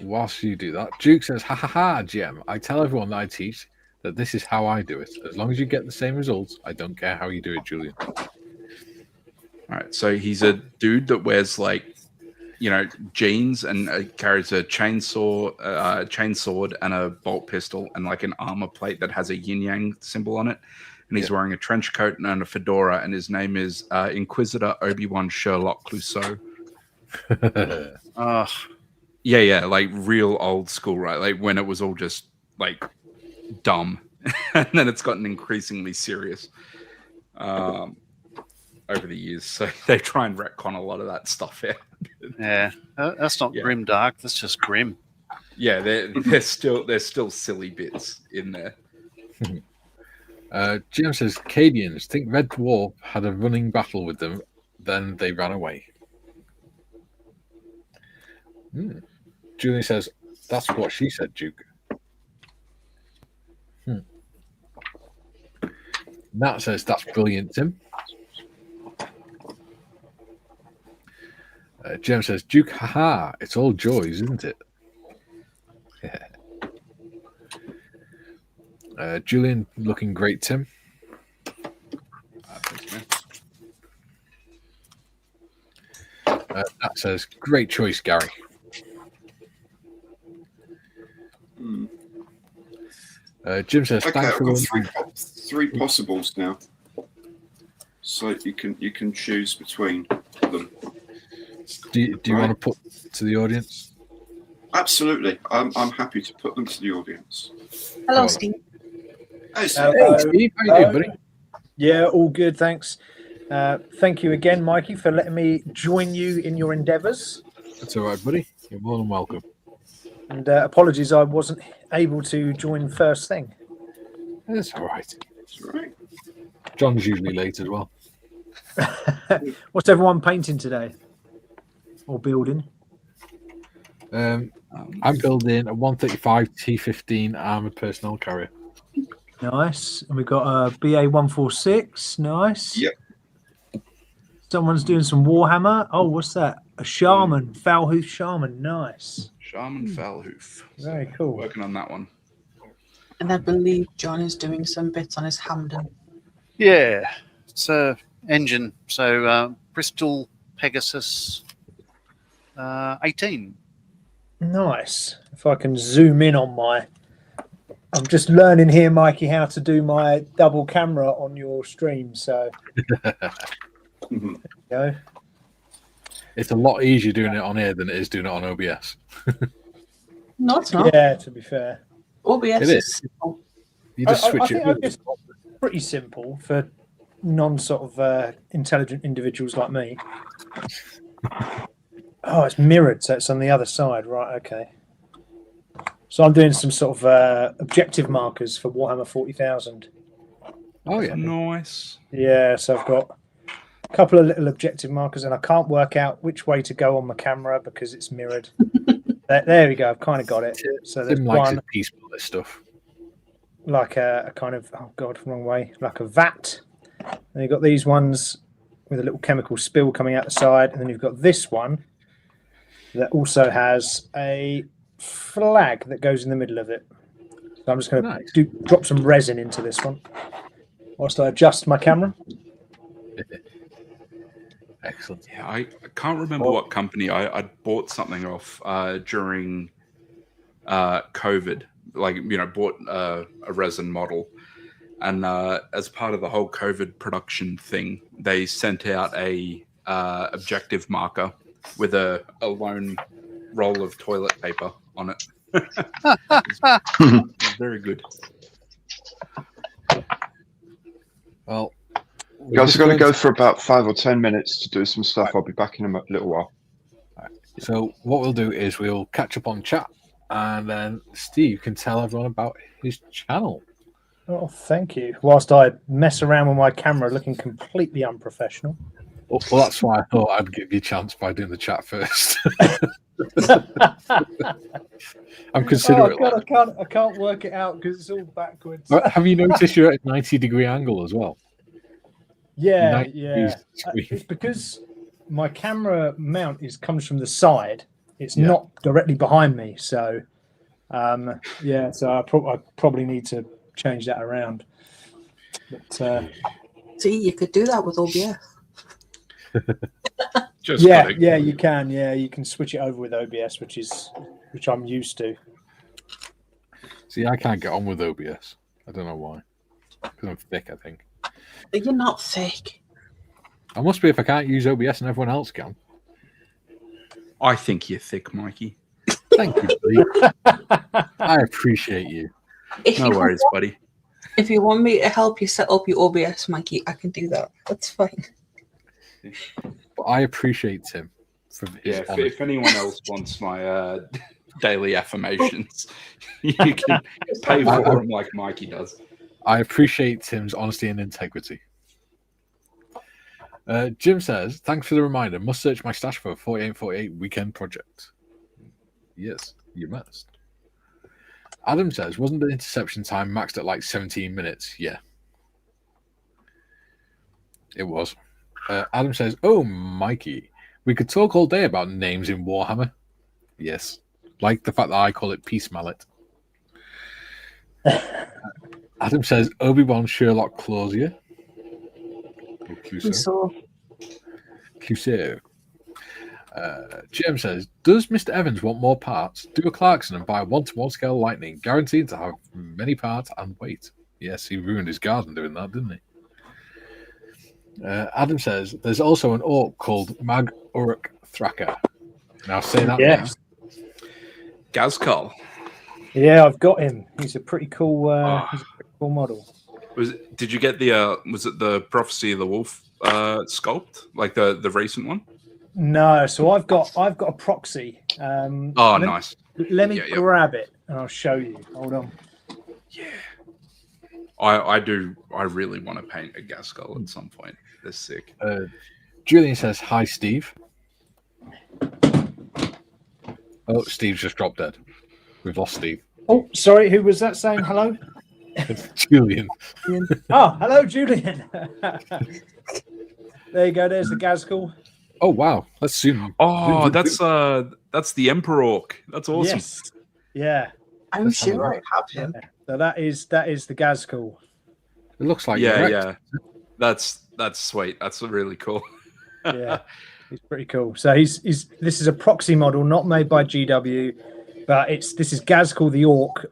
Whilst you do that, Duke says, ha ha ha, GM. I tell everyone that I teach that this is how I do it. As long as you get the same results, I don't care how you do it, Julian. All right, so he's a dude that wears like, you know, jeans and carries a chainsword and a bolt pistol and like an armor plate that has a yin yang symbol on it. And he's wearing a trench coat and a fedora, and his name is Inquisitor Obi-Wan Sherlock Clouseau. Yeah, like real old school, right? Like when it was all just like dumb, and then it's gotten increasingly serious over the years. So they try and retcon a lot of that stuff out. Yeah, that's not grim dark. That's just grim. Yeah, there's still silly bits in there. Jim says, Cadians think Red Dwarf had a running battle with them, then they ran away. Julian says, that's what she said, Duke. Nat says, that's brilliant, Tim. Jim says, Duke, haha, it's all joys, isn't it? Julian, looking great, Tim. That says, great choice, Gary. Jim says, Okay, thanks I've for got three possibles now, so you can choose between them. Do you want to put to the audience? Absolutely, I'm happy to put them to the audience. Hello, Steve. Hey, Steve. Hey, Steve, how you doing, buddy? Yeah, all good, thanks. Thank you again, Mikey, for letting me join you in your endeavours. That's all right, buddy. You're more than welcome. And apologies, I wasn't able to join first thing. It's all right. It's all right. John's usually late as well. What's everyone painting today? Or building? I'm building a 135 T15 armored personnel carrier. Nice. And we've got a BA 146. Nice. Yep. Someone's doing some Warhammer. Oh, what's that? A Shaman, Foulhoof Shaman. Nice. Shaman Fellhoof. Very cool. Working on that one. And I believe John is doing some bits on his Hamden. Yeah, it's a engine. So Bristol Pegasus 18. Nice. If I can zoom in on my... I'm just learning here, Mikey, how to do my double camera on your stream. So, there you go. It's a lot easier doing it on here than it is doing it on OBS. No, it's not. Yeah, to be fair. OBS It is. simple. You just switch I think it. it's pretty simple for non-sort of intelligent individuals like me. Oh, it's mirrored, so it's on the other side. Right, okay. So I'm doing some sort of objective markers for Warhammer 40,000. Oh, yeah. Nice. Yeah, so I've got a couple of little objective markers, and I can't work out which way to go on my camera because it's mirrored. There we go. I've kind of got it. So there's Tim likes one his peaceful this stuff. like a kind of, oh God, wrong way, like a vat. And you've got these ones with a little chemical spill coming out the side, and then you've got this one that also has a flag that goes in the middle of it. So I'm just going to drop some resin into this one whilst I adjust my camera. Excellent. Yeah, I can't remember what company I bought something off during COVID. Like, bought a resin model. And as part of the whole COVID production thing, they sent out a objective marker with a lone roll of toilet paper on it. It's very good. Well, Guys, are going to go for about 5 or 10 minutes to do some stuff. I'll be back in a little while. So what we'll do is we'll catch up on chat, and then Steve can tell everyone about his channel. Oh, thank you. Whilst I mess around with my camera looking completely unprofessional. Well, that's why I thought I'd give you a chance by doing the chat first. I'm considerate. Oh, God, I can't work it out because it's all backwards. Have you noticed you're at a 90-degree angle as well? Yeah, 90 yeah. degrees screen. It's because my camera mount comes from the side. It's not directly behind me. So, so I probably need to change that around. But, See, you could do that with OBS. Yeah, you can. Yeah, you can switch it over with OBS, which I'm used to. See, I can't get on with OBS. I don't know why. Because I'm thick, I think. You're not thick. I must be if I can't use OBS and everyone else can. I think you're thick, Mikey. Thank you, buddy. I appreciate you. No worries, buddy. If you want me to help you set up your OBS, Mikey, I can do that. That's fine. But I appreciate Tim for his honesty. If anyone else wants my daily affirmations, you can pay for them like Mikey does. I appreciate Tim's honesty and integrity. Jim says, thanks for the reminder. Must search my stash for a 4848 weekend project. Yes, you must. Adam says, wasn't the interception time maxed at like 17 minutes? Yeah. It was. Adam says, oh, Mikey, we could talk all day about names in Warhammer. Yes. Like the fact that I call it Peace Mallet. Adam says, Obi-Wan Sherlock Clausier. Clouseau. Jim says, does Mr. Evans want more parts? Do a Clarkson and buy a 1-to-1 scale lightning, guaranteed to have many parts and weight. Yes, he ruined his garden doing that, didn't he? Adam says, there's also an orc called Mag Uruk Thraka. Now say that. Yes. Gazkal. Yeah, I've got him. He's a pretty cool, model. Did you get the was it the Prophecy of the Wolf sculpt, like the recent one? No, so I've got a proxy. Nice. Let me grab it and I'll show you. Hold on. Yeah. I really want to paint a gas skull at some point. They're sick. Julian says, "Hi, Steve." Oh, Steve's just dropped dead. We've lost Steve. Oh, sorry, who was that saying hello? It's Julian. Oh, hello, Julian. There you go. There's the Gazkul. Oh wow, let's zoom. Oh, Zoom. that's the Emperor Orc. That's awesome. Yes. Yeah. I'm Let's have a sure I look. have him. So that is the Gazkul. It looks like Yeah, Rex. yeah. That's sweet. That's really cool. Yeah, he's pretty cool. So he's this is a proxy model, not made by GW, but this is Gazkul the Orc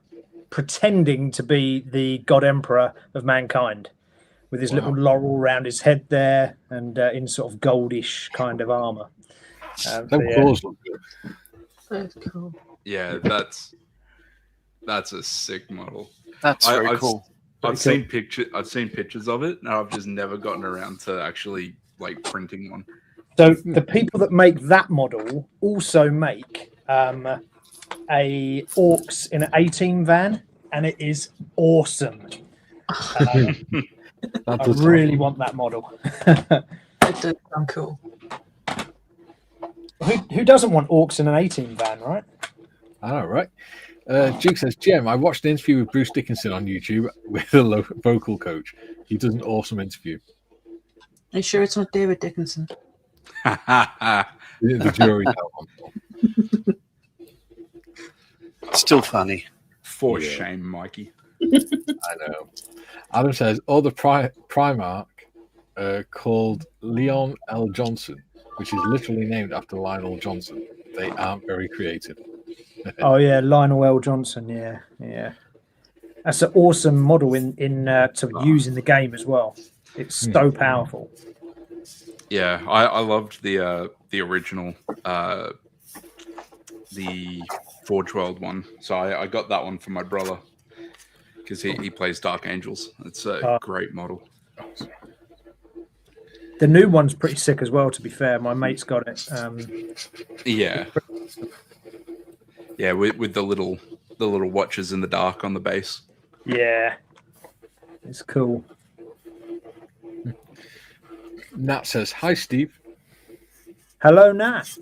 pretending to be the God Emperor of mankind, with his little laurel around his head there, and in sort of goldish kind of armor. Them So, yeah. claws look good. That's cool. Yeah, that's a sick model. That's very I've- cool. I've seen pictures of it, and I've just never gotten around to actually like printing one. So the people that make that model also make a Orcs in an 18 van, and it is awesome. I really want that model. It does sound cool. Who doesn't want Orcs in an 18 van, right? I know, right? Duke says, Jim, I watched an interview with Bruce Dickinson on YouTube with a vocal coach. He does an awesome interview. Are you sure it's not David Dickinson? The jury's out on that. Still funny. For Yeah. shame, Mikey. I know. Adam says, all the Primarch called Leon L. Johnson, which is literally named after Lionel Johnson. They aren't very creative. Oh yeah, Lionel L. Johnson. Yeah. That's an awesome model to use in the game as well. It's so powerful. Yeah, I loved the original, the Forge World one. So I got that one for my brother because he plays Dark Angels. It's a great model. The new one's pretty sick as well. To be fair, my mate's got it. Yeah, yeah, with the little watches in the dark on the base. Yeah, it's cool. Nat says, hi, Steve. Hello, Nat.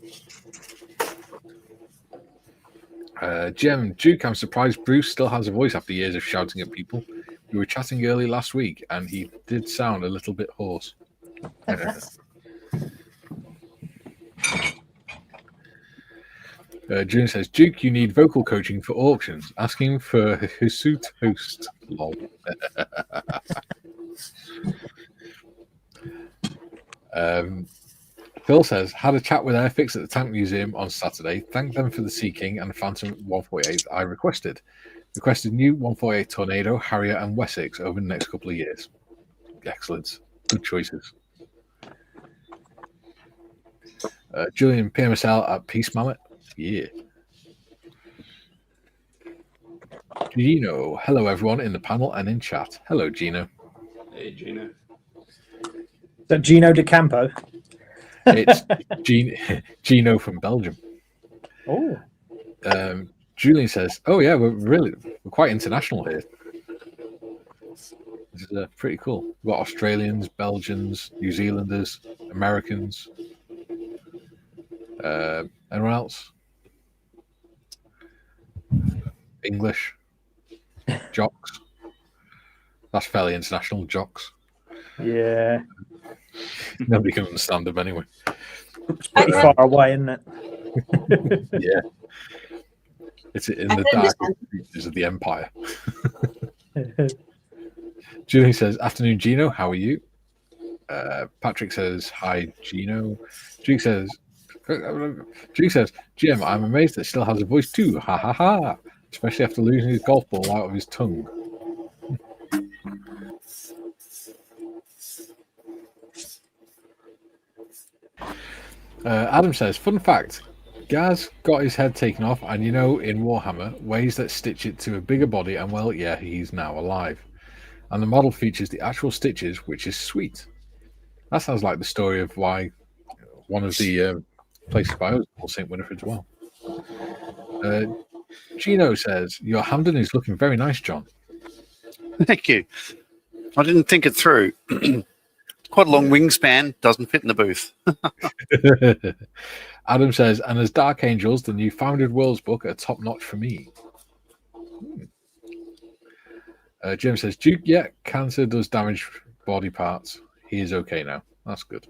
Jem, Duke, I'm surprised Bruce still has a voice after years of shouting at people. We were chatting early last week, and he did sound a little bit hoarse. June says, Duke, you need vocal coaching for auctions. Asking for Hirsute host. Lol. Phil says, had a chat with Airfix at the Tank Museum on Saturday. Thanked them for the Sea King and Phantom 148 I requested. Requested new 148 Tornado, Harrier, and Wessex over the next couple of years. Excellent. Good choices. Julian PMSL at Peace Mallet. Yeah. Gino. Hello, everyone in the panel and in chat. Hello, Gino. Hey, Gina. Is that Gino De Campo? It's Gino from Belgium. Oh, Julian says, "Oh yeah, we're quite international here. This is pretty cool. We've got Australians, Belgians, New Zealanders, Americans. Anyone else? English, jocks. That's fairly international. Jocks. yeah. Nobody can understand them anyway. It's pretty far away, isn't it? Yeah, it's in the dark reaches of the Empire." Julie says, "Afternoon, Gino. How are you?" Patrick says, "Hi, Gino." Duke says, "Jim, I'm amazed that still has a voice too. Ha ha ha! Especially after losing his golf ball out of his tongue." Adam says, "Fun fact: Gaz got his head taken off, and in Warhammer, ways that stitch it to a bigger body, and well, yeah, he's now alive. And the model features the actual stitches, which is sweet. That sounds like the story of why one of the places by us called St. Winifred as well." Gino says, "Your Hamden is looking very nice, John." Thank you. I didn't think it through. Quite a long wingspan, doesn't fit in the booth. Adam says, and as Dark Angels, the new Founded Worlds book are top notch for me. Jim says, Duke, yeah, cancer does damage body parts. He is okay now. That's good.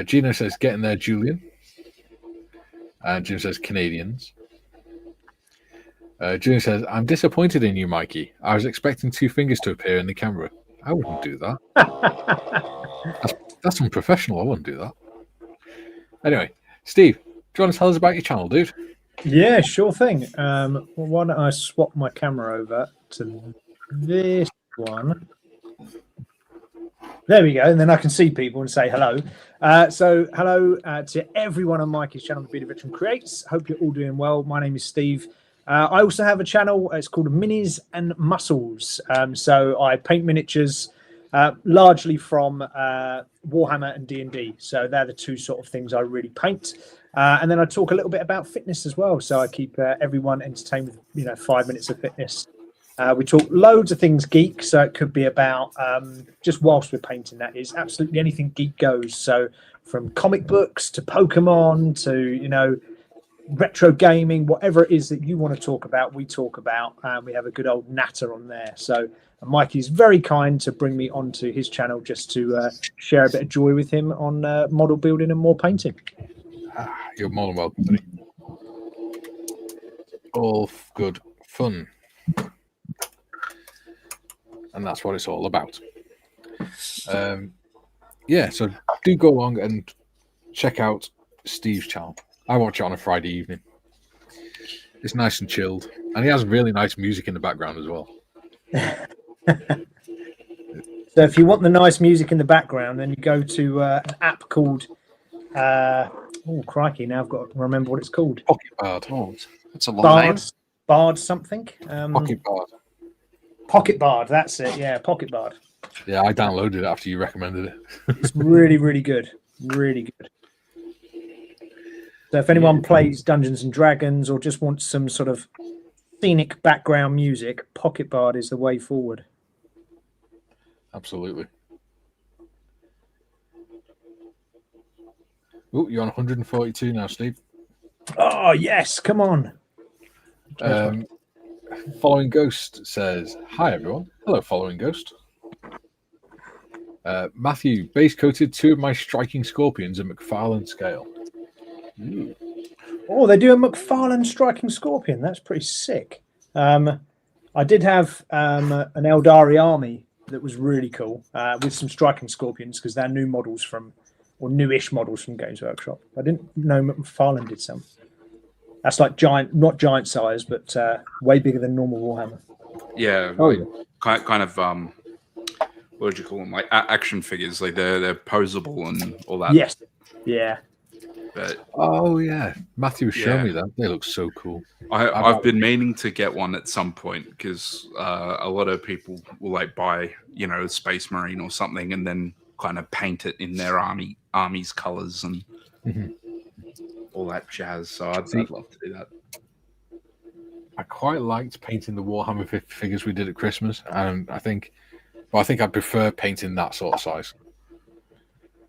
Gino says, getting there, Julian. And Jim says, Canadians. Julian says, I'm disappointed in you, Mikey. I was expecting 2 fingers to appear in the camera. I wouldn't do that. That's unprofessional. I wouldn't do that. Anyway, Steve, do you want to tell us about your channel, dude? Yeah, sure thing. Well, why don't I swap my camera over to this one? There we go, and then I can see people and say hello. So hello to everyone on Mikey's channel, The Bearded Veteran Creates. Hope you're all doing well. My name is Steve. I also have a channel. It's called Minis and Muscles. So I paint miniatures largely from Warhammer and D&D. So they're the 2 sort of things I really paint. And then I talk a little bit about fitness as well. So I keep everyone entertained with 5 minutes of fitness. We talk loads of things geek, so it could be about just whilst we're painting. That is absolutely anything geek goes. So from comic books to Pokemon to retro gaming, whatever it is that you want to talk about, we talk about. We have a good old natter on there. So Mikey's very kind to bring me onto his channel just to share a bit of joy with him on model building and more painting. You're more than welcome, buddy. All good fun. And that's what it's all about. Yeah, so do go along and check out Steve's channel. I watch it on a Friday evening. It's nice and chilled. And he has really nice music in the background as well. So if you want the nice music in the background, then you go to an app called... oh, crikey, now I've got to remember what it's called. Pocket Bard. Oh, that's a long name. Bard something. Pocket Bard. Pocket Bard, that's it. Yeah, Pocket Bard. Yeah, I downloaded it after you recommended it. It's really, really good. Really good. So if anyone plays Dungeons and Dragons or just wants some sort of scenic background music, Pocket Bard is the way forward. Absolutely. Oh, you're on 142 now, Steve. Oh, yes. Come on. Following Ghost says, hi, everyone. Hello, Following Ghost. Matthew, base coated 2 of my striking scorpions at McFarlane scale. Ooh. Oh, they do a McFarlane striking scorpion. That's pretty sick. I did have an Eldari army that was really cool with some striking scorpions because they're new models from, or newish models from Games Workshop. I didn't know McFarlane did some. That's like giant, not giant size, but way bigger than normal Warhammer. Yeah. Oh, yeah. Kind of what do you call them? Like action figures. Like they're posable and all that. Yes. Yeah. But oh yeah, Matthew showed me that. They look so cool. I've been meaning to get one at some point because a lot of people will like buy a Space Marine or something and then kind of paint it in their army's colors and all that jazz. So I'd love to do that. I quite liked painting the Warhammer 50 figures we did at Christmas, and I think I prefer painting that sort of size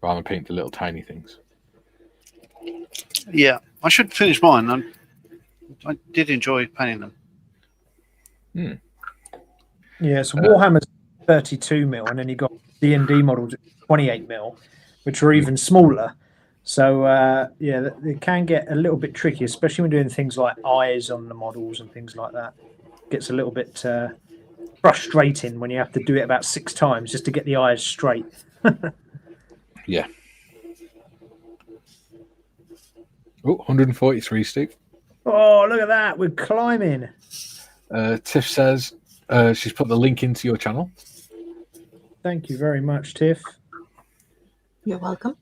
rather than paint the little tiny things. Yeah, I should finish mine. I did enjoy painting them. Yeah, so Warhammer's 32 mil, and then you got D&D models at 28 mil, which are even smaller. So yeah, they can get a little bit tricky, especially when doing things like eyes on the models and things like that. It gets a little bit frustrating when you have to do it about 6 times just to get the eyes straight. Yeah. Oh, 143, Steve. Oh, look at that. We're climbing. Tiff says she's put the link into your channel. Thank you very much, Tiff. You're welcome.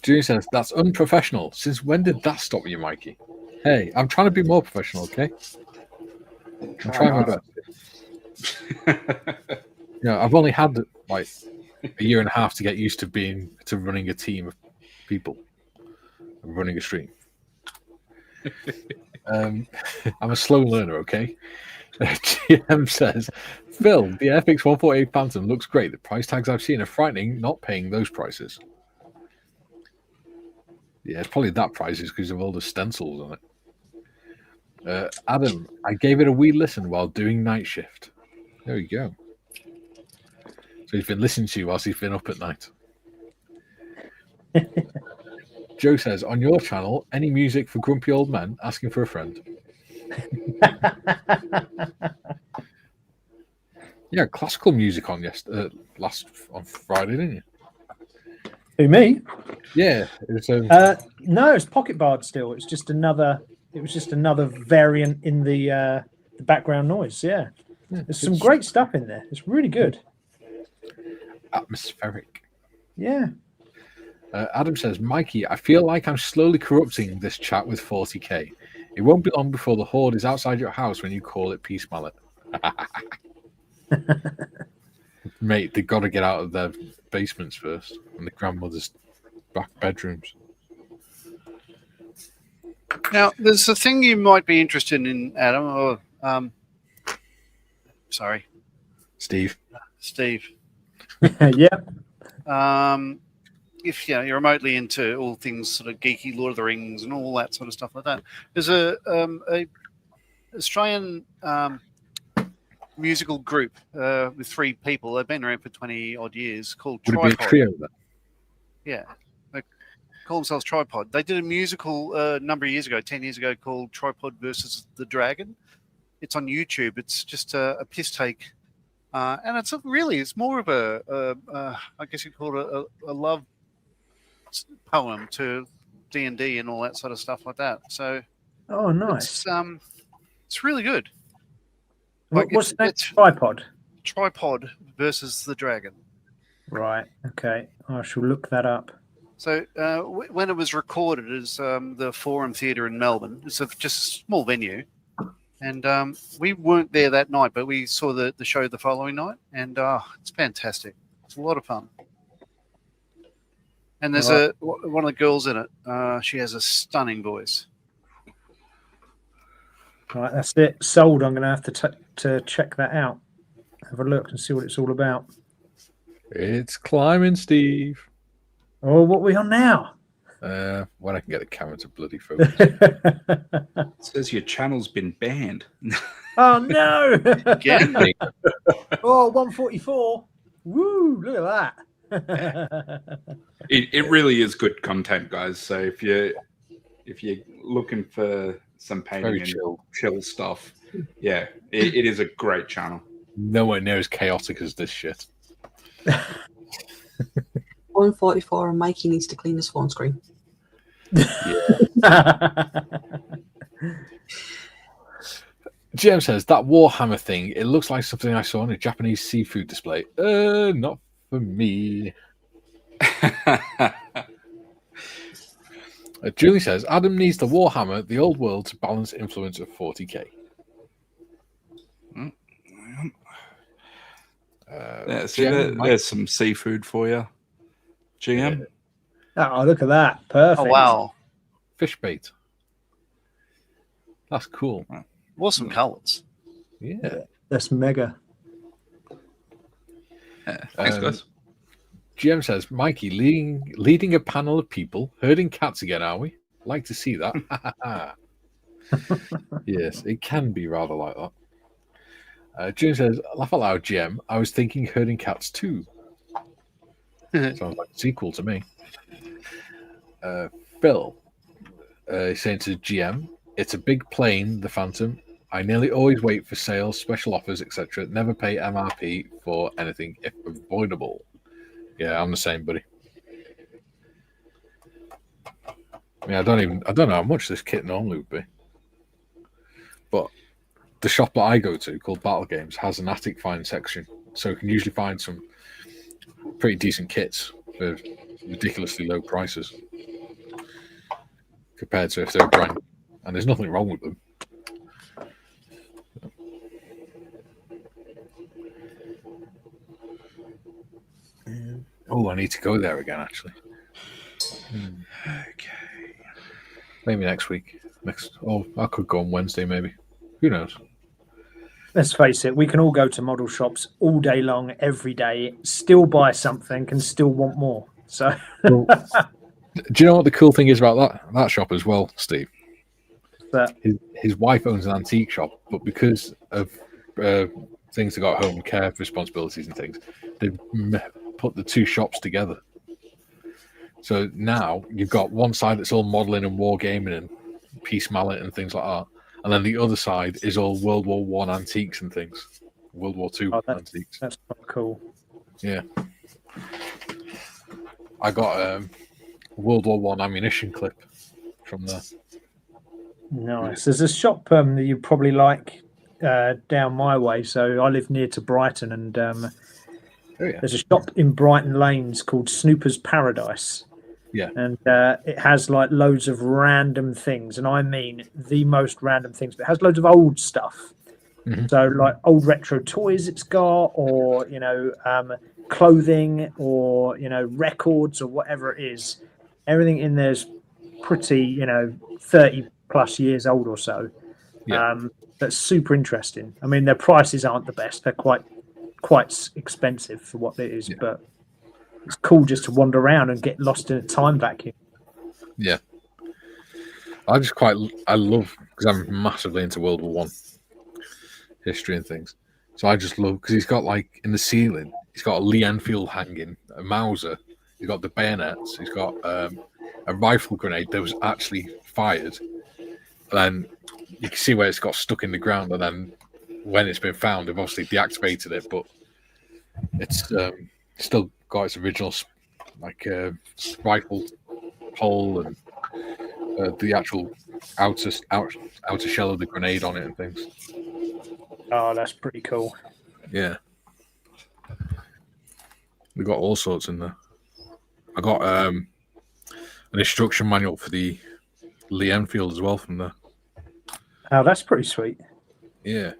Julie says, that's unprofessional. Since when did that stop you, Mikey? Hey, I'm trying to be more professional, okay? I'm trying my best. I've only had like a year and a half to get used to running a team of people and running a stream. I'm a slow learner, okay? GM says, Phil, the FX 148 Phantom looks great. The price tags I've seen are frightening, not paying those prices. Yeah, it's probably that prices because of all the stencils on it. Adam, I gave it a wee listen while doing night shift. There you go. So he's been listening to you whilst he's been up at night. Joe says, on your channel, any music for grumpy old men asking for a friend? Yeah, classical music on on Friday, didn't you? Who, me? Yeah, it was, No, it's pocket barred still. It was just another variant in the background noise. Yeah, there's some great stuff in there. It's really good. Atmospheric. Yeah. Adam says, Mikey, I feel like I'm slowly corrupting this chat with 40k. It won't be long before the horde is outside your house when you call it Peace Mallet. Mate, they've got to get out of their basements first and the grandmother's back bedrooms. Now, there's a thing you might be interested in, Adam, or sorry, Steve. Yeah. If you're remotely into all things sort of geeky, Lord of the Rings, and all that sort of stuff like that, there's a Australian musical group with 3 people. They've been around for 20 odd years called Would Tripod. it be a trio then? Yeah, they call themselves Tripod. They did a musical a number of years ago, 10 years ago, called Tripod versus the Dragon. It's on YouTube. It's just a piss take, and it's more of a I guess you'd call it a love poem to D&D and all that sort of stuff like that. So, oh, nice. It's really good. What's that? Tripod. Tripod versus the Dragon. Right. Okay. I shall look that up. So when it was recorded as the Forum Theatre in Melbourne, it's just a small venue, and we weren't there that night, but we saw the show the following night, and it's fantastic. It's a lot of fun. And there's one of the girls in it. She has a stunning voice. Right, that's it. Sold. I'm going to have to check that out. Have a look and see what it's all about. It's climbing, Steve. Oh, what are we on now? When I can get the camera to bloody focus. It says your channel's been banned. Oh, no. Again? Oh, 144. Woo, look at that. It really is good content, guys. So if you're looking for some painting and chill stuff, yeah, it is a great channel. Nowhere near as chaotic as this shit. 144 and Mikey needs to clean his phone screen. GM says, that Warhammer thing, it looks like something I saw on a Japanese seafood display. Not for me. Julie says, Adam needs the Warhammer, the old world, to balance influence of 40k. There's some seafood for you, GM. Oh, look at that. Perfect. Oh, wow. Fish bait. That's cool. Awesome colours. Yeah. That's mega. Thanks, guys. GM says, Mikey, leading a panel of people, herding cats again, are we? Like to see that. Yes, it can be rather like that. GM says, laugh out loud, GM. I was thinking herding cats too. Sounds like a sequel to me. Phil is saying to GM, it's a big plane, the Phantom. I nearly always wait for sales, special offers, etc. Never pay MRP for anything if avoidable. Yeah, I'm the same, buddy. I mean, I don't know how much this kit normally would be. But the shop that I go to, called Battle Games, has an attic find section. So you can usually find some pretty decent kits for ridiculously low prices compared to if they're brand new. And there's nothing wrong with them. Oh, I need to go there again, actually. Okay. Maybe next week. I could go on Wednesday, maybe. Who knows? let's face it, we can all go to model shops all day long, every day, still buy something and still want more. So, Well, do you know what the cool thing is about that shop as well, Steve? that His wife owns an antique shop, but because of things that got home care responsibilities and things, they've put the two shops together. So now you've got one side that's all modelling and wargaming and Peace Mallet and things like that, and then the other side is all World War One antiques and things, World War Two antiques. that's cool. Yeah, I got a World War One ammunition clip from there. Nice. There's a shop that you probably like down my way. So I live near to Brighton, and there's a shop in Brighton Lanes called Snooper's Paradise. Yeah. And it has like loads of random things, and I mean the most random things. But it has loads of old stuff. Mhm. So like old retro toys it's got, or clothing, or records, or whatever it is. Everything in there's pretty 30 plus years old or so. Yeah. That's super interesting. I mean, their prices aren't the best. They're quite expensive for what it is, but it's cool just to wander around and get lost in a time vacuum. Yeah. I love, because I'm massively into World War One history and things. So I just love, because he's got like in the ceiling, he's got a Lee Enfield hanging, a Mauser, he's got the bayonets, he's got a rifle grenade that was actually fired. And then you can see where it's got stuck in the ground, and then when it's been found, they've obviously deactivated it, but it's still got its original rifle hole and the actual outer shell of the grenade on it and things. Oh, that's pretty cool. Yeah, we got all sorts in there. I got an instruction manual for the Lee Enfield as well from there. Oh, that's pretty sweet. Yeah.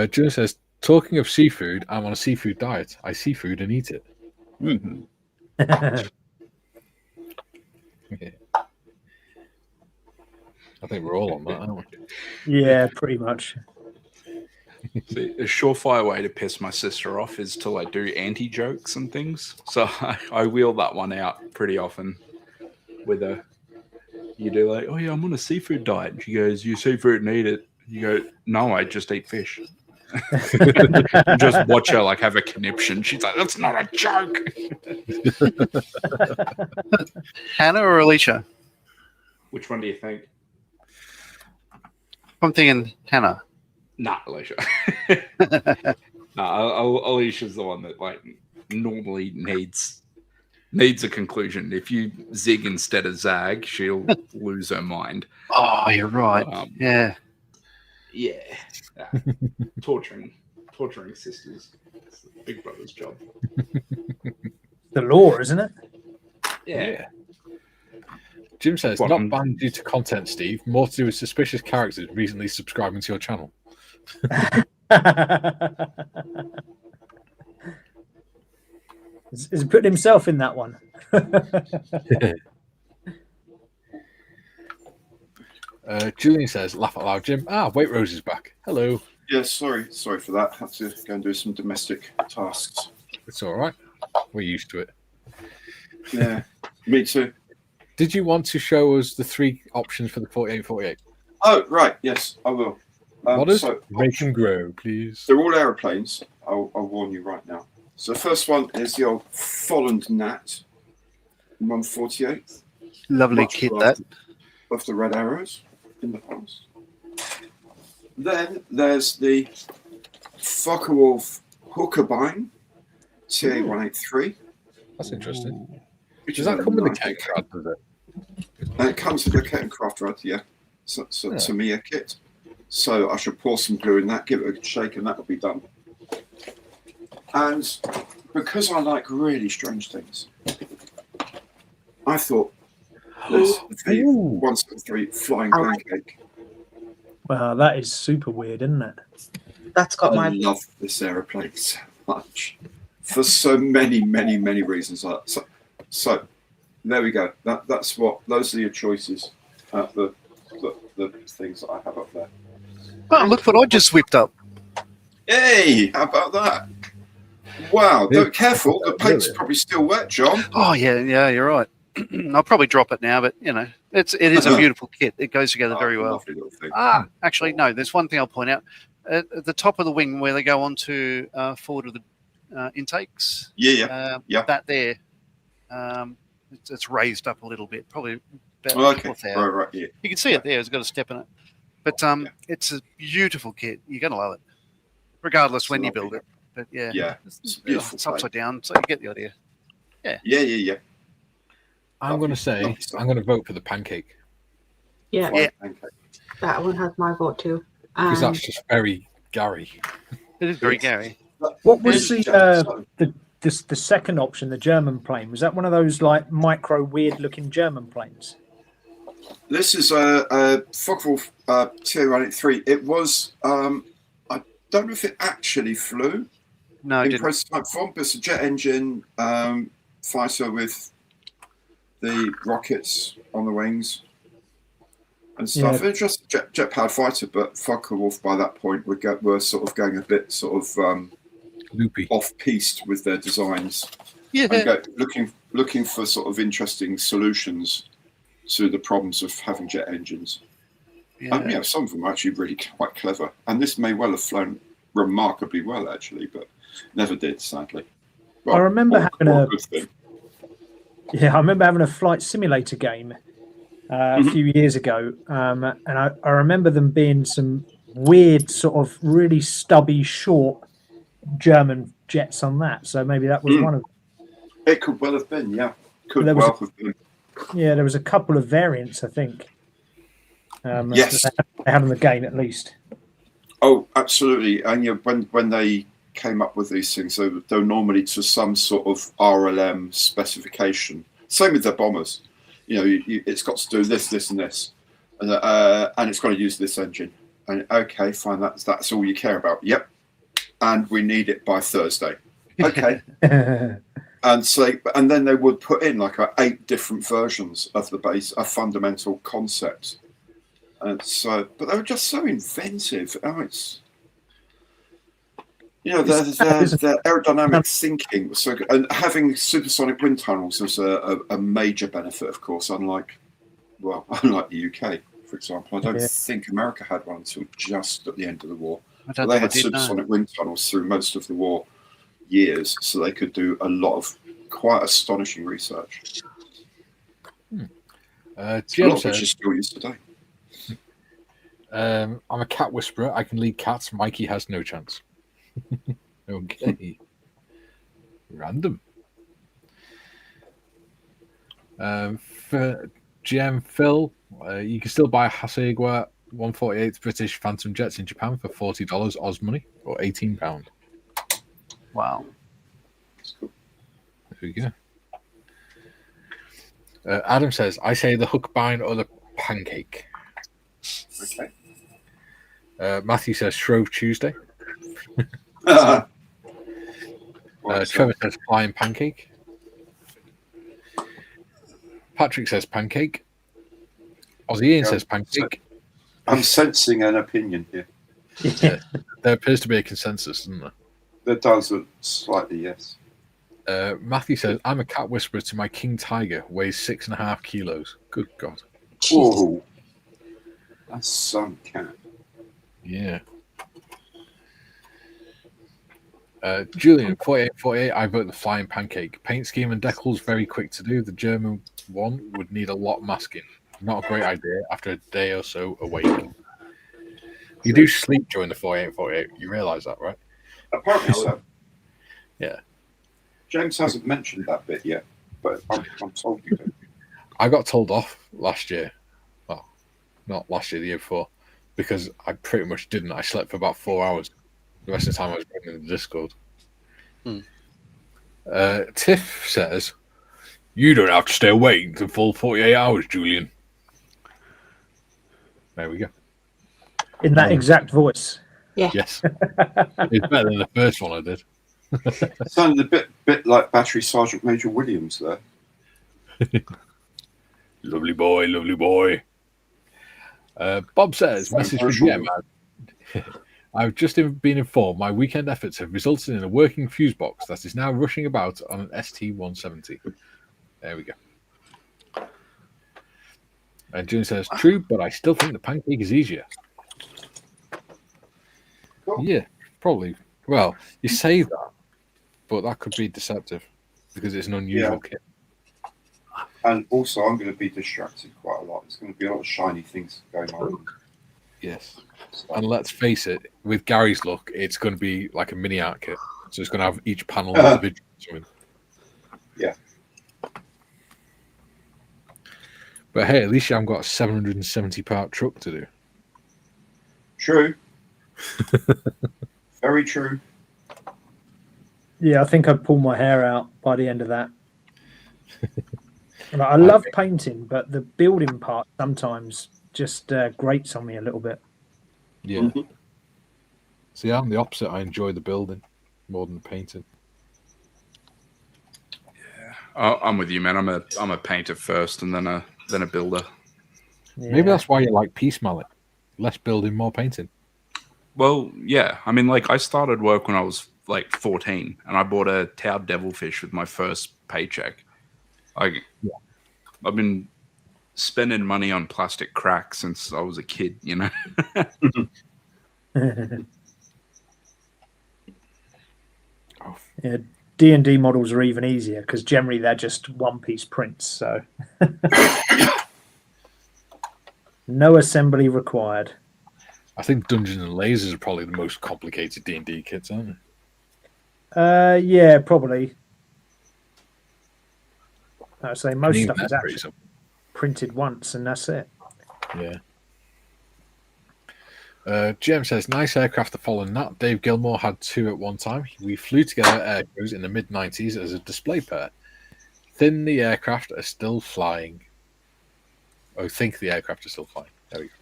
June says, talking of seafood, I'm on a seafood diet. I see food and eat it. Mm-hmm. Yeah. I think we're all on that, aren't we? Yeah, pretty much. See, a surefire way to piss my sister off is to like do anti-jokes and things. So I wheel that one out pretty often with her. You do like, oh yeah, I'm on a seafood diet. And she goes, you seafood and eat it. You go, no, I just eat fish. You just watch her like have a conniption. She's like, that's not a joke. Hannah or Alicia? Which one do you think? I'm thinking Hannah. Nah, Alicia. Alicia's the one that like normally needs a conclusion. If you zig instead of zag, she'll lose her mind. Oh, you're right. Yeah. Torturing sisters. It's Big Brother's job. The law, isn't it? Yeah. Jim says, not banned due to content, Steve. More to do with suspicious characters recently subscribing to your channel. He's putting himself in that one. Julian says, laugh out loud, Jim. Wait Rose is back. Hello. Yeah, sorry for that. Had to go and do some domestic tasks. It's all right. We're used to it. Yeah, me too. Did you want to show us the 3 options for the 4848? Oh, right. Yes, I will. What is make and grow, please? They're all aeroplanes. I'll warn you right now. So the first one is the old Folland Nat 148. Lovely kit, that. Of the red arrows in the past. Then there's the Focke-Wulf Hookerbine TA183. That's interesting. Which Does that come with the kit card, does it? It comes with the kit and craft rod, yeah. So Tamiya kit. So I should pour some glue in that, give it a shake, and that'll be done. And because I like really strange things, I thought there's the 173 Flying Pancake. Wow, that is super weird, isn't it? That's got I love this aeroplane so much for so many reasons. So there we go. Those are your choices. The things that I have up there. Oh, look what I just whipped up. Hey, how about that? Wow, careful. The paint's probably still wet, John. Oh yeah, you're right. I'll probably drop it now, but it is a beautiful kit. It goes together very well. Lovely little thing. Actually, no. There's one thing I'll point out at the top of the wing where they go on to forward of the intakes. Yeah. That there, it's raised up a little bit, probably about a couple of thou. Right, yeah. You can see it there. It's got a step in it, but it's a beautiful kit. You're gonna love it, regardless when you build it. But Yeah, it's beautiful. It's upside down, so you get the idea. Yeah. I'm going to say I'm going to vote for the pancake Yeah, Pancake. that one has my vote too. because that's just very Gary. It is very Gary. What was the second option, the German plane? Was that one of those like micro weird looking German planes? This is a Focke-Wulf T183. It was I don't know if it actually flew No, it in didn't. prototype form, but it's a jet engine fighter with the rockets on the wings and stuff. Yeah. It's just a jet powered fighter, but Focke-Wulf by that point were sort of going a bit Loopy. off piste with their designs. Yeah, And looking for sort of interesting solutions to the problems of having jet engines. yeah. Some of them are actually really quite clever, and this may well have flown remarkably well, actually, but never did, sadly. Well, I remember having all a good thing. I remember having a flight simulator game a few years ago, and I remember them being some weird sort of really stubby, short German jets on that. So maybe that was one of them. It could well have been, yeah. There was Have been. Yeah, there was a couple of variants, I think. Yes. that they had on the game at least. Oh, absolutely. And when they came up with these things, they were normally to some sort of RLM specification. Same with their bombers. It's got to do this, this, and this, and it's got to use this engine. And okay, fine, that's all you care about. Yep. And we need it by Thursday. Okay. And then they would put in like 8 different versions of the base, a fundamental concept. And so, but they were just so inventive. It's their aerodynamic thinking was so good, and having supersonic wind tunnels was a major benefit, of course. Unlike the UK, for example, I don't think America had one until just at the end of the war. They had supersonic wind tunnels through most of the war years, so they could do a lot of quite astonishing research. A lot of which is still used today. I'm a cat whisperer. I can lead cats. Mikey has no chance. Okay. Random. For GM Phil, you can still buy a Hasegwa 148th British Phantom jets in Japan for $40 Oz money or £18. Wow. That's cool. There we go. Adam says, I say the hook bind or the pancake. Okay. Matthew says Shrove Tuesday. Trevor says flying pancake. Patrick says pancake. Aussie Ian says pancake. I'm sensing an opinion here. Yeah. There appears to be a consensus, isn't there? There does slightly, yes. Matthew says, I'm a cat whisperer to my king tiger, weighs 6.5 kilos. Good God. Whoa. That's some cat. Yeah. Julian, 4848, I vote the flying pancake. Paint scheme and decals very quick to do. The German one would need a lot masking. Not a great idea after a day or so awake. You do sleep during the 4848. You realise that, right? Apparently so. Yeah. James hasn't mentioned that bit yet, but I'm told you do. I got told off last year. Well, not last year, the year before, because I pretty much didn't. I slept for about 4 hours. The rest of the time I was running in the Discord. Tiff says, you don't have to stay awake the full 48 hours, Julian. There we go. In that exact voice. Yeah. Yes. It's better than the first one I did. Sounded a bit like Battery Sergeant Major Williams there. Lovely boy, lovely boy. Bob says, message for GM. I've just been informed my weekend efforts have resulted in a working fuse box that is now rushing about on an ST-170. There we go. And June says, true, but I still think the pancake is easier. Cool. Yeah, probably. Well, you say that, but that could be deceptive because it's an unusual kit. And also, I'm going to be distracted quite a lot. There's going to be a lot of shiny things going on. Yes. So, And let's face it, with Gary's look, it's going to be like a mini art kit. So it's going to have each panel individually. Yeah. But hey, at least you haven't got a 770 part truck to do. true. Very true. Yeah, I think I'd pull my hair out by the end of that. I love painting, but the building part sometimes just grates on me a little bit. Yeah. Mhm. See, I'm the opposite. I enjoy the building more than the painting. I'm with you, man. I'm a painter first, and then a builder. Yeah. Maybe that's why you like Peace Mallet. Less building, more painting. Well, yeah. I mean, like, I started work when I was like 14, and I bought a Tau Devilfish with my first paycheck. Like, I've been spending money on plastic cracks since I was a kid, you know. Yeah, D&D models are even easier because generally they're just one-piece prints, so no assembly required. I think Dungeons and Lasers are probably the most complicated D&D kits, aren't they? Yeah, probably. I'd say most Even stuff is that's pretty actually simple. printed once, and that's it. Yeah. Jim says, nice aircraft to follow Nat. Dave Gilmore had two at one time. We flew together air crews in the mid-90s as a display pair. Think the aircraft are still flying. Oh, think the aircraft are still flying. There we go.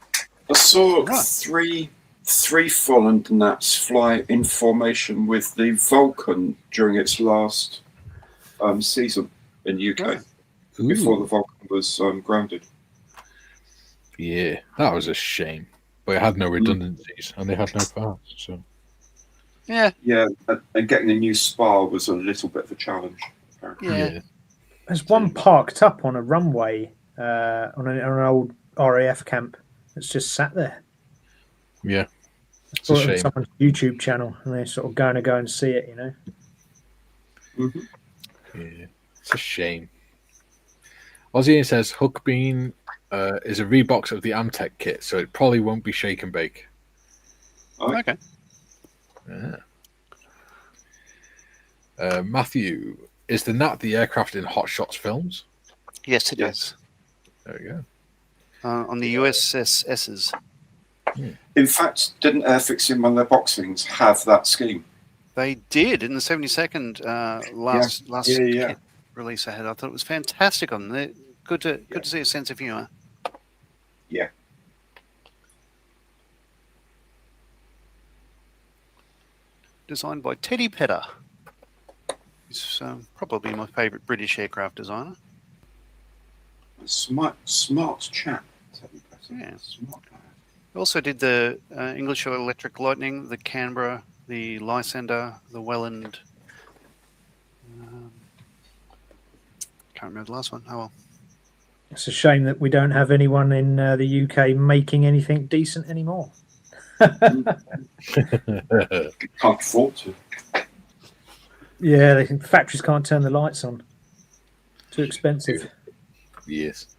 I saw Right. three Folland Nats fly in formation with the Vulcan during its last season in the UK before the Vulcan was grounded. Yeah, that was a shame. But it had no redundancies and they had no parts. So Yeah, Yeah, and getting a new spar was a little bit of a challenge. Apparently. yeah. There's one parked up on a runway on an old RAF camp that's just sat there. yeah, it's Or a on shame. someone's YouTube channel, and they're sort of going to go and see it, you know. Mhm. Yeah, it's a shame. Ozzy says Hook Bean is a rebox of the Amtech kit, so it probably won't be shake and bake. Okay. Yeah. Matthew, is the Nat the aircraft in Hot Shots films? Yes, it Yes. is. There we go. On the USS's. In fact, didn't Airfix in one of their boxings have that scheme? They did in the 72nd last Yeah. kit release I had. I thought it was fantastic on there. Good to see a sense of humour. Yeah. Designed by Teddy Petter. He's probably my favourite British aircraft designer. Smart chap. Yeah. Smart guy. Also did the English Electric Lightning, the Canberra, the Lysander, the Welland. Can't remember the last one. Oh well. It's a shame that we don't have anyone in the UK making anything decent anymore. Can't afford to. Yeah, the factories can't turn the lights on. Too expensive. Yes.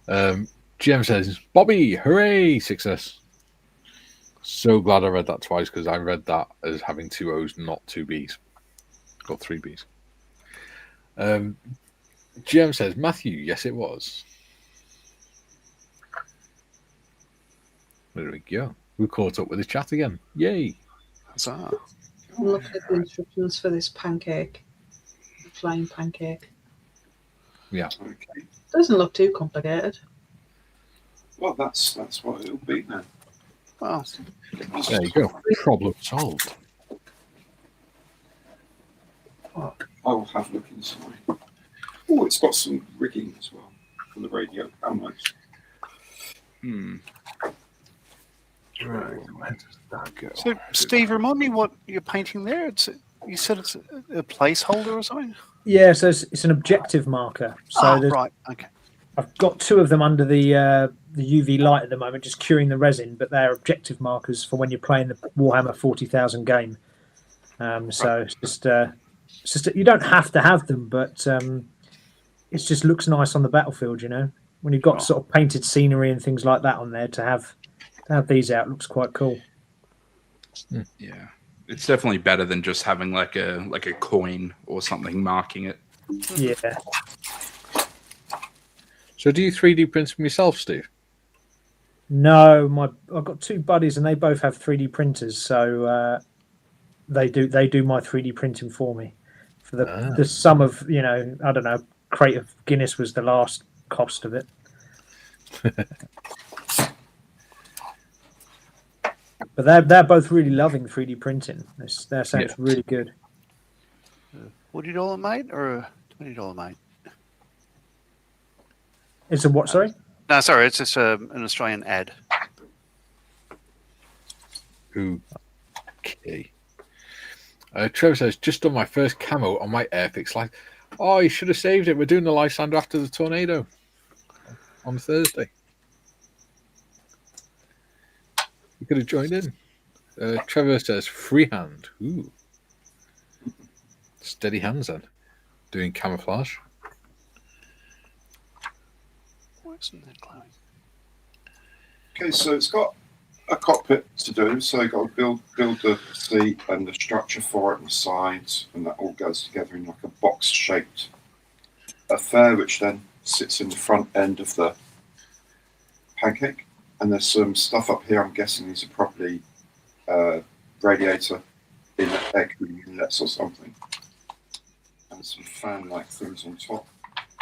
GM says, Bobby, hooray, success. So glad I read that twice because I read that as having two O's, not two B's. Or three B's. GM says, Matthew, yes, it was. There we go. We caught up with his chat again. Yay. Huzzah. I'm looking at the instructions for this pancake, the flying pancake. Yeah. Okay. Doesn't look too complicated. Well, that's what it'll be now. Well, There you go. Problem solved. I'll have a look inside. Oh, it's got some rigging as well for the radio. How much? Right, where does that go? So, Steve, remind me what you're painting there. You said it's a placeholder or something? Yeah, so it's an objective marker. So right. Okay. I've got two of them under the UV light at the moment, just curing the resin, but they're objective markers for when you're playing the Warhammer 40,000 game. So it's just you don't have to have them, but it just looks nice on the battlefield. When you've got sort of painted scenery and things like that on there, to have these out looks quite cool. Yeah, it's definitely better than just having like a coin or something marking it. Yeah. So do you 3D print them yourself, Steve? No, I've got two buddies and they both have 3D printers, so they do my 3D printing for me. For the sum of, I don't know, crate of Guinness was the last cost of it. But they're both really loving 3D printing. They're saying it's really good. $40 mate or a $20 mate? It's a what, sorry? No, sorry, it's just an Australian ad. Okay. Trevor says, just on my first camo on my Airfix life. Oh, you should have saved it. We're doing the Lysander after the tornado on Thursday. You could have joined in. Trevor says, freehand. Ooh. Steady hands then. Doing camouflage. Why isn't that glowing? Okay, so it's got a cockpit to do, so you've got to build the seat and the structure for it and the sides, and that all goes together in like a box-shaped affair, which then sits in the front end of the pancake. And there's some stuff up here. I'm guessing these are probably radiator air cooling inlets or something, and some fan-like things on top.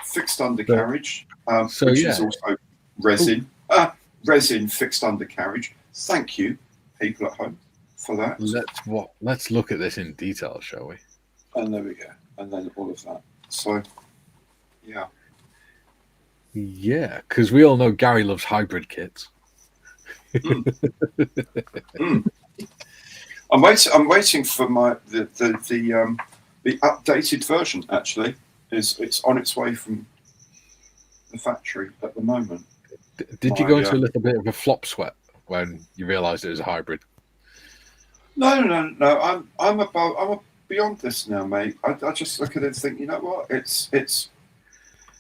Fixed undercarriage, which is also resin. Resin fixed undercarriage. Thank you, people at home, for that. Let's look at this in detail, shall we? And there we go. And then all of that. So, yeah. Yeah, because we all know Gary loves hybrid kits. I'm waiting for the updated version. Actually, it's on its way from the factory at the moment. Did you go into a little bit of a flop sweat when you realised it was a hybrid? No. I'm beyond this now, mate. I just look at it and think, you know what?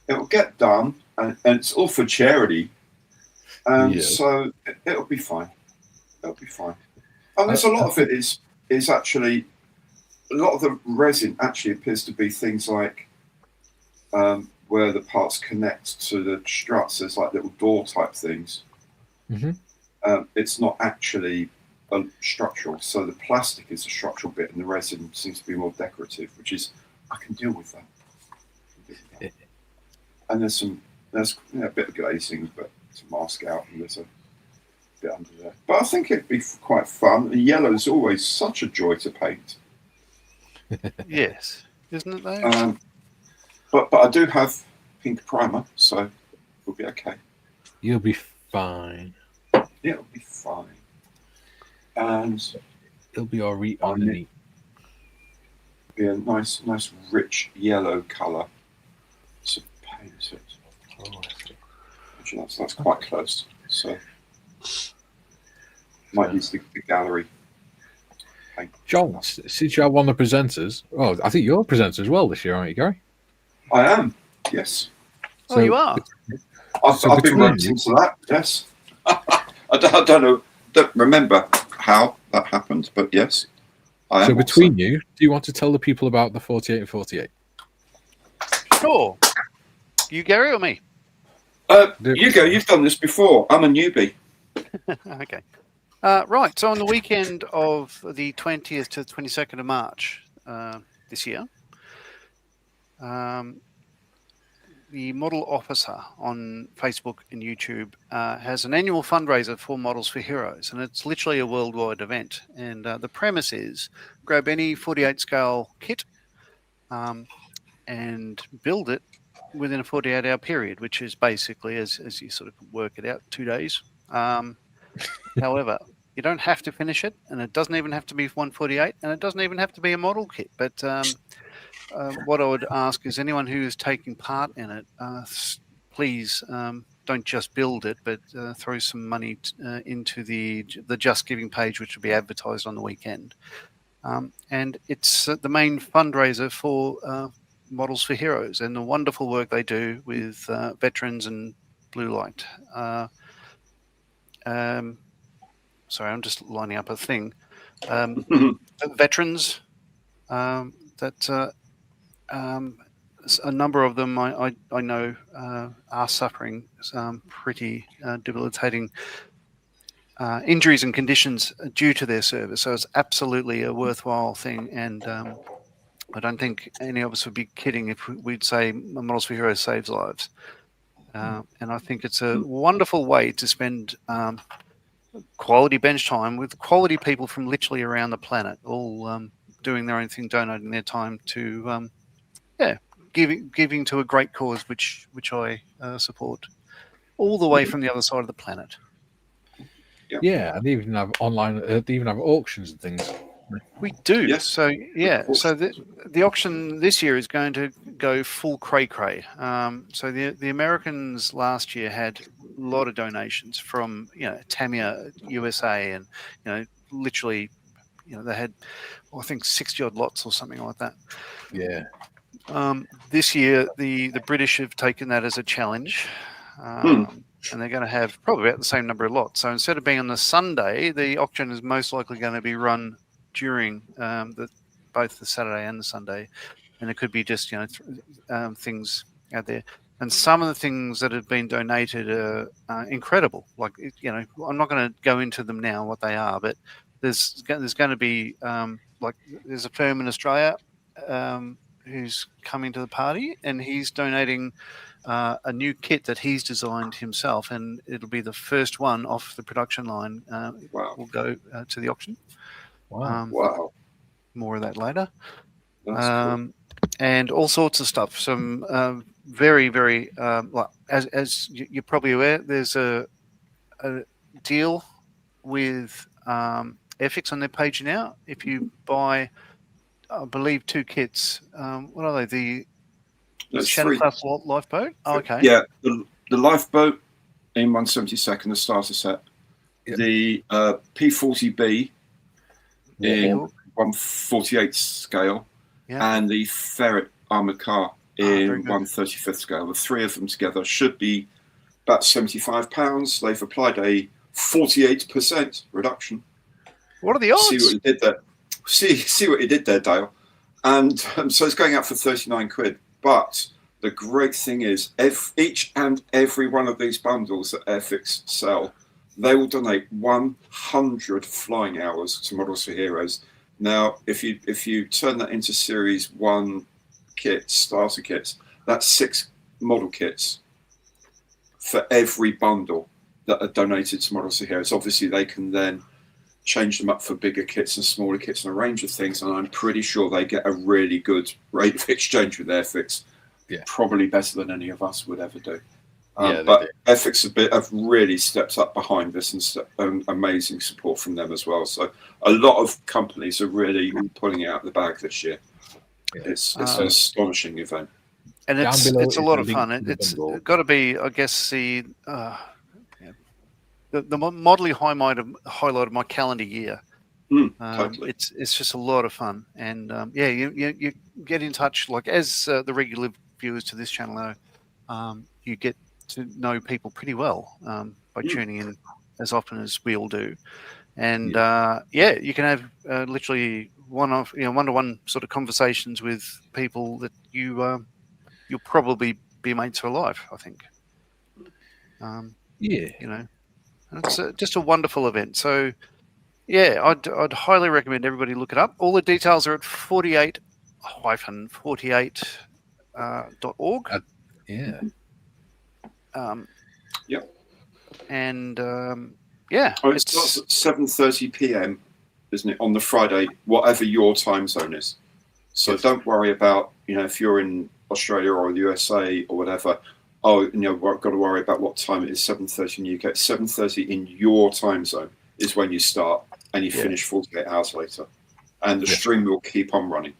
It'll get done, and it's all for charity, and so it'll be fine. It'll be fine. And there's a lot of it is actually a lot of the resin actually appears to be things like where the parts connect to the struts. There's like little door type things. Mm-hmm. It's not actually structural, so the plastic is the structural bit, and the resin seems to be more decorative, which is I can deal with that. And there's a bit of glazing, but to mask out, and there's a bit under there. But I think it'd be quite fun. The yellow is always such a joy to paint. Yes, isn't it though? But I do have pink primer, so we'll be okay. You'll be fine. Yeah, it'll be fine. And it'll be all right underneath. Be a nice rich yellow colour to paint it. Actually, that's quite close. So might use the gallery. John, since you are one of the presenters, I think you're a presenter as well this year, aren't you, Gary? I am, yes. So you are? I've been roped into that, yes. I don't remember how that happened, but yes. I am. So between you, do you want to tell the people about the 48 and 48? Sure. You, Gary, or me? You go. You've done this before. I'm a newbie. Okay. Right. So on the weekend of the 20th to 22nd of March this year, the Model Officer on Facebook and YouTube has an annual fundraiser for Models for Heroes, and it's literally a worldwide event. And the premise is grab any 48 scale kit and build it within a 48-hour period, which is basically, as you sort of work it out, 2 days. However, You don't have to finish it, and it doesn't even have to be 148, and it doesn't even have to be a model kit. But what I would ask is anyone who is taking part in it, please don't just build it, but throw some money into the Just Giving page, which will be advertised on the weekend. And it's the main fundraiser for Models for Heroes and the wonderful work they do with veterans and Blue Light. Sorry, I'm just lining up a thing. Veterans, that a number of them I know are suffering some pretty debilitating injuries and conditions due to their service. So it's absolutely a worthwhile thing. And I don't think any of us would be kidding if we'd say Models for Heroes saves lives. And I think it's a wonderful way to spend quality bench time with quality people from literally around the planet, all doing their own thing, donating their time to, giving to a great cause, which I support, all the way from the other side of the planet. Yeah, and they even have online. They even have auctions and things. We do. Yes. So so the auction this year is going to go full cray. So the Americans last year had a lot of donations from Tamiya USA, and literally they had I think 60 odd lots or something like that. Yeah. This year the British have taken that as a challenge. And they're going to have probably about the same number of lots. So instead of being on the Sunday, the auction is most likely going to be run during both the Saturday and the Sunday, and it could be just things out there. And some of the things that have been donated are incredible. Like I'm not going to go into them now what they are, but there's going to be there's a firm in Australia who's coming to the party, and he's donating a new kit that he's designed himself, and it'll be the first one off the production line. Will go to the auction. Wow. More of that later. That's cool. And all sorts of stuff. Some very, very, as you're probably aware, there's a deal with Airfix on their page now. If you buy, I believe, 2 kits, what are they? The Shannon Class lifeboat? Oh, okay. Yeah, the lifeboat in 172nd, the starter set. Yep. The P40B in 148th scale, and the Ferret armoured car in 135th scale. The 3 of them together should be about £75. They've applied a 48% reduction. What are the odds? See what he did there. See what he did there, Dale. And so it's going out for 39 quid. But the great thing is, each and every one of these bundles that Airfix sell, they will donate 100 flying hours to Models for Heroes. Now, if you turn that into Series 1 kits, starter kits, that's 6 model kits for every bundle that are donated to Models for Heroes. Obviously, they can then change them up for bigger kits and smaller kits and a range of things, and I'm pretty sure they get a really good rate of exchange with Airfix. Yeah. Probably better than any of us would ever do. Yeah, but Airfix have really stepped up behind this, and amazing support from them as well. So a lot of companies are really pulling it out of the bag this year. Yeah. It's an astonishing event. And it's a lot of fun. It's got to be, I guess, the modelly highlight of my calendar year. Totally. It's just a lot of fun, and you get in touch, like as the regular viewers to this channel know, you get to know people pretty well by tuning in as often as we all do, and you can have literally one-to-one sort of conversations with people that you'll probably be mates for life, I think. It's just a wonderful event. So, I'd highly recommend everybody look it up. All the details are at 48-48.org. And it starts at 7:30 p.m., isn't it, on the Friday, whatever your time zone is. So don't worry about if you're in Australia or the USA or whatever. We've got to worry about what time it is. 7:30 in the UK. 7:30 in your time zone is when you start, and you finish 48 hours later, and the stream will keep on running.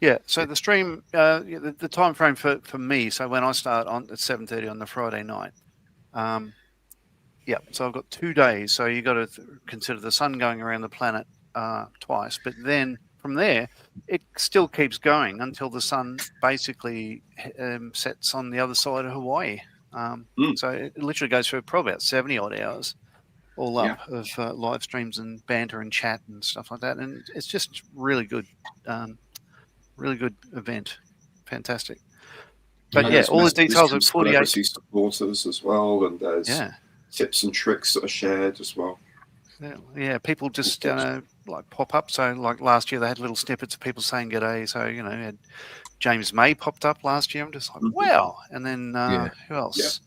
Yeah, so the stream, the time frame for me, so when I start on at 7:30 on the Friday night, so I've got 2 days. So you got to consider the sun going around the planet twice, but then from there, it still keeps going until the sun basically sets on the other side of Hawaii. So it literally goes for probably about 70 odd hours all up of live streams and banter and chat and stuff like that. And it's just really good. Really good event. Fantastic. But And all the details of 48 celebrity supporters as well, and there's tips and tricks that are shared as well. Yeah, people just like pop up. So like last year they had little snippets of people saying g'day. So you had James May popped up last year. I'm just like, wow. And then who else?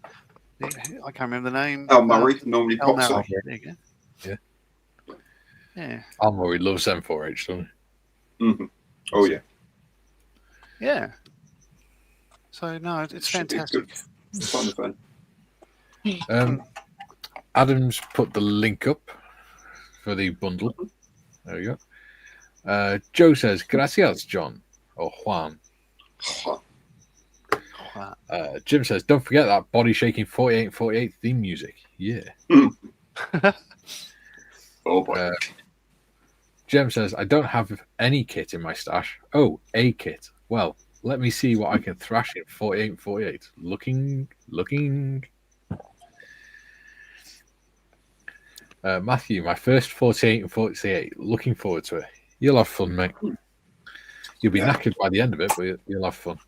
Yeah, I can't remember the name. Al Murray normally Al pops Murray. up. There you go. Yeah. Al Murray loves M4H, doesn't he? Mm-hmm. Oh yeah. Yeah. So no, it's fantastic. Fun event. Adam's put the link up for the bundle. There we go. Joe says, "Gracias, John," or Juan. Jim says, "Don't forget that body shaking 48 and 48 theme music." Yeah. Oh boy. Jem says, "I don't have any kit in my stash." Oh, a kit. Well, let me see what I can thrash in 48 and 48. Looking. Matthew, my first 48 and 48. Looking forward to it. You'll have fun, mate. You'll be knackered by the end of it, but you'll have fun.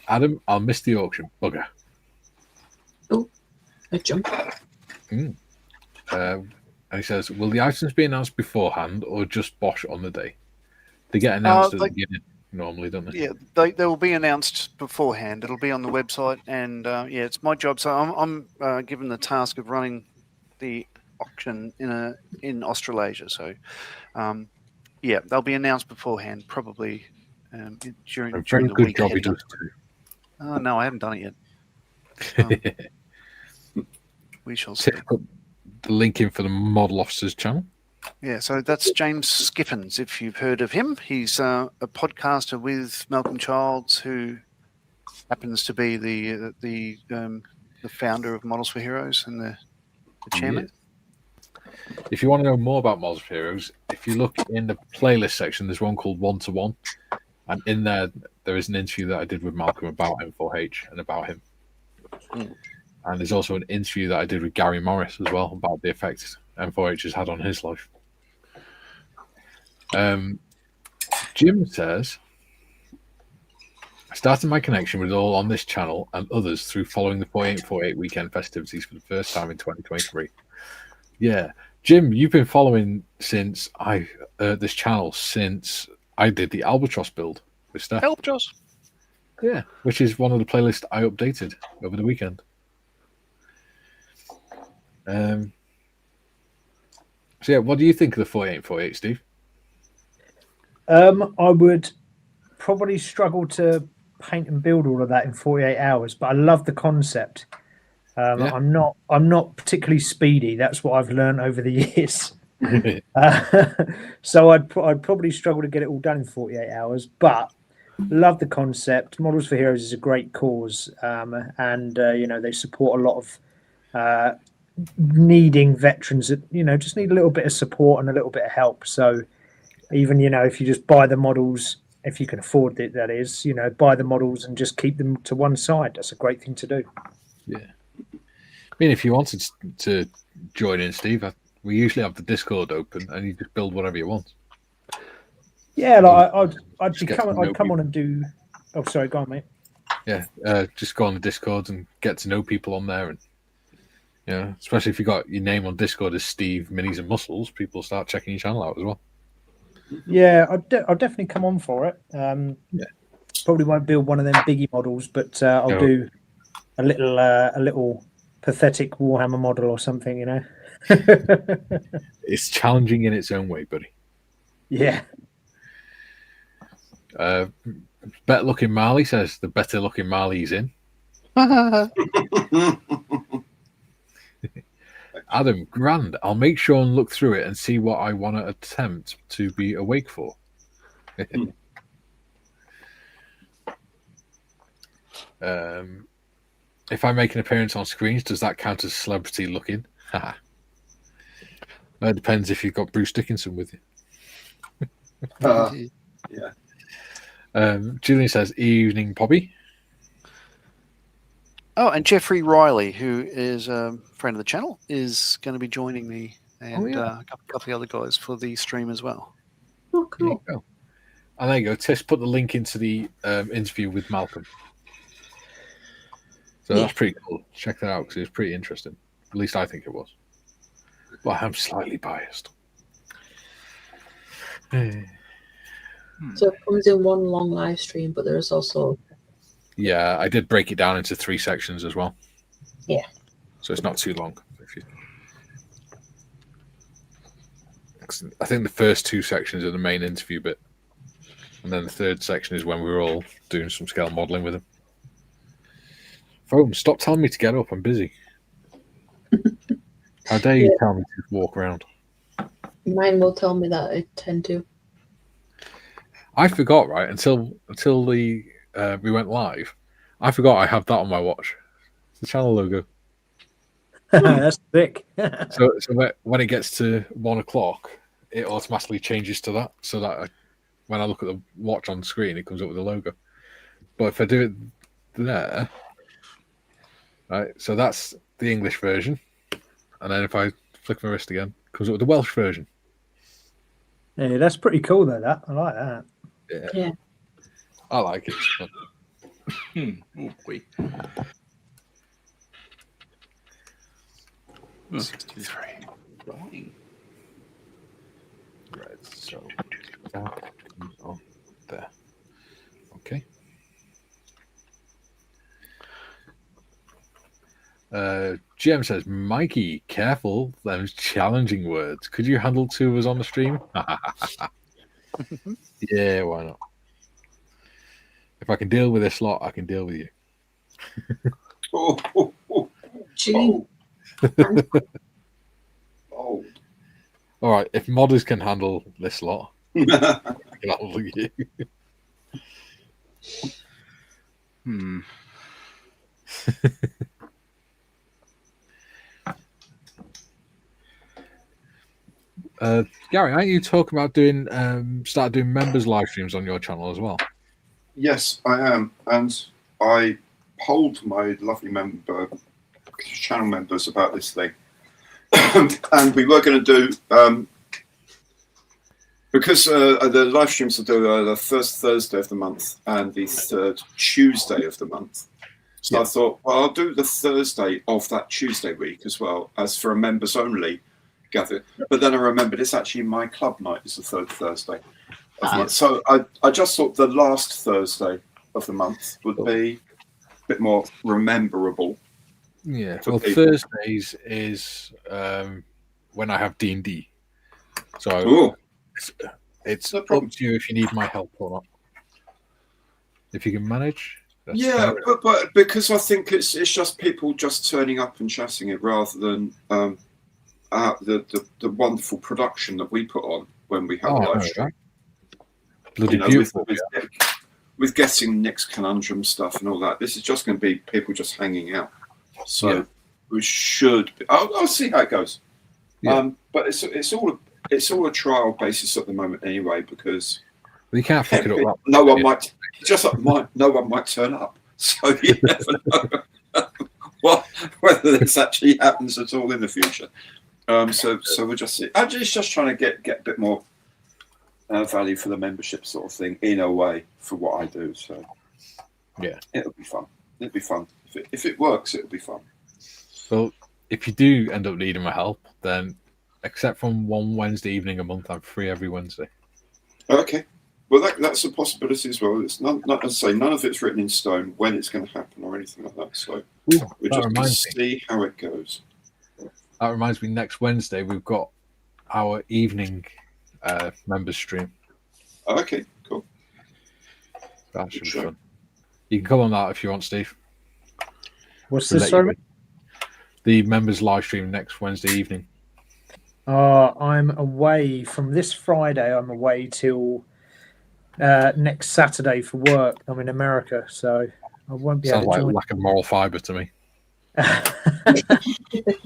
Adam, I'll miss the auction. Bugger. Oh, a jump. And he says, will the items be announced beforehand or just Bosch on the day? They get announced at the beginning normally, don't they? Yeah, they will be announced beforehand. It'll be on the website, and it's my job. So I'm given the task of running the auction in Australasia. So they'll be announced beforehand, probably during the good week. Job he does too. Oh no, I haven't done it yet. We shall see. Put the link in for the Model Officers channel. Yeah, so that's James Skippins, if you've heard of him. He's a podcaster with Malcolm Childs, who happens to be the founder of Models for Heroes and the chairman. Yeah. If you want to know more about Models for Heroes, if you look in the playlist section, there's one called 1-to-1, and in there is an interview that I did with Malcolm about M4H and about him. And there's also an interview that I did with Gary Morris as well about the effect M4H has had on his life. Jim says, I started my connection with all on this channel and others through following the 48 weekend festivities for the first time in 2023. Yeah, Jim, you've been following since this channel since I did the Albatross build with Steph. Albatross. Yeah, which is one of the playlists I updated over the weekend. So yeah, what do you think of the 48, Steve? I would probably struggle to paint and build all of that in 48 hours, but I love the concept. I'm not particularly speedy. That's what I've learned over the years. So I'd probably struggle to get it all done in 48 hours, but love the concept. Models for Heroes is a great cause, and they support a lot of needing veterans that just need a little bit of support and a little bit of help. So even if you just buy the models, if you can afford it, that is, buy the models and just keep them to one side. That's a great thing to do. Yeah, I mean, if you wanted to join in, Steve, we usually have the Discord open and you just build whatever you want. Yeah, like I'd come on and do. Oh, sorry, go on, mate. Yeah, just go on the Discord and get to know people on there, and especially if you got your name on Discord as Steve Minis and Muscles, people start checking your channel out as well. Yeah, I'll definitely come on for it. Probably won't build one of them biggie models, but I'll do a little pathetic Warhammer model or something. It's challenging in its own way, buddy. Yeah. Better looking Marley says the better looking Marley's in. Adam, grand. I'll make sure and look through it and see what I want to attempt to be awake for. If I make an appearance on screens, does that count as celebrity looking? Haha. It depends if you've got Bruce Dickinson with you. Yeah. Julian says, "Evening, Poppy." Oh, and Jeffrey Riley, who is a friend of the channel, is going to be joining me and a couple of the other guys for the stream as well. Oh, There you cool. go. And there you go. Tess put the link into the interview with Malcolm. So that's pretty cool. Check that out because it's pretty interesting. At least I think it was. But I'm slightly biased. So it comes in one long live stream, but there's also Yeah, I did break it down into 3 sections as well. Yeah. So it's not too long. I think the first 2 sections are the main interview bit. And then the 3rd section is when we were all doing some scale modelling with him. Foam, stop telling me to get up. I'm busy. How dare you tell me to walk around? mine will tell me that I tend to. I forgot, right, until the we went live. I forgot I have that on my watch. It's the channel logo. That's thick. So when it gets to 1 o'clock, it automatically changes to that. So that when I look at the watch on screen, it comes up with the logo. But if I do it there, right, so that's the English version. And then if I flick my wrist again, it comes up with the Welsh version. Yeah, that's pretty cool though. That I like that. Yeah. I like it. Oh, wait. 63. Right, so that on there. Okay. GM says, Mikey, careful, those challenging words. Could you handle 2 of us on the stream? Yeah, why not? If I can deal with this lot, I can deal with you. Gee. Oh. All right, if modders can handle this lot, I can handle you. Gary, aren't you talking about doing start doing members live streams on your channel as well? Yes, I am, and I polled my lovely channel members about this thing, and we were going to do because the live streams will do the first Thursday of the month and the 3rd Tuesday of the month. So I thought, well, I'll do the Thursday of that Tuesday week as well as for a members only gather. But then I remembered it's actually my club night is the 3rd Thursday of the month. So I just thought the last Thursday of the month would be a bit more rememberable. Yeah. Well, people. Thursdays is when I have D&D. So it's up to you if you need my help or not. If you can manage. Yeah, but because I think it's just people just turning up and chatting it rather than the wonderful production that we put on when we have live stream. Bloody beautiful. With getting Nick's conundrum stuff and all that, this is just going to be people just hanging out. So we should. I'll see how it goes. Yeah. But it's all a trial basis at the moment anyway because we can't fuck it up. No one might. No one might turn up. So you never know whether this actually happens at all in the future. So we'll just see. I'm just trying to get a bit more value for the membership sort of thing in a way for what I do. So it'll be fun. It'll be fun if it works. It'll be fun. Well, if you do end up needing my help, then except from one Wednesday evening a month, I'm free every Wednesday. Okay. Well, that's a possibility as well. It's not as I say, none of it's written in stone when it's going to happen or anything like that. So we just see how it goes. That reminds me, next Wednesday we've got our evening members stream. Okay, cool. That should be fun. You can come on that if you want, Steve. What's this, sorry? the members live stream next Wednesday evening? I'm away from this Friday. I'm away till next Saturday for work. I'm in America, so I won't be Sounds able like to join. lack of moral fibre to me.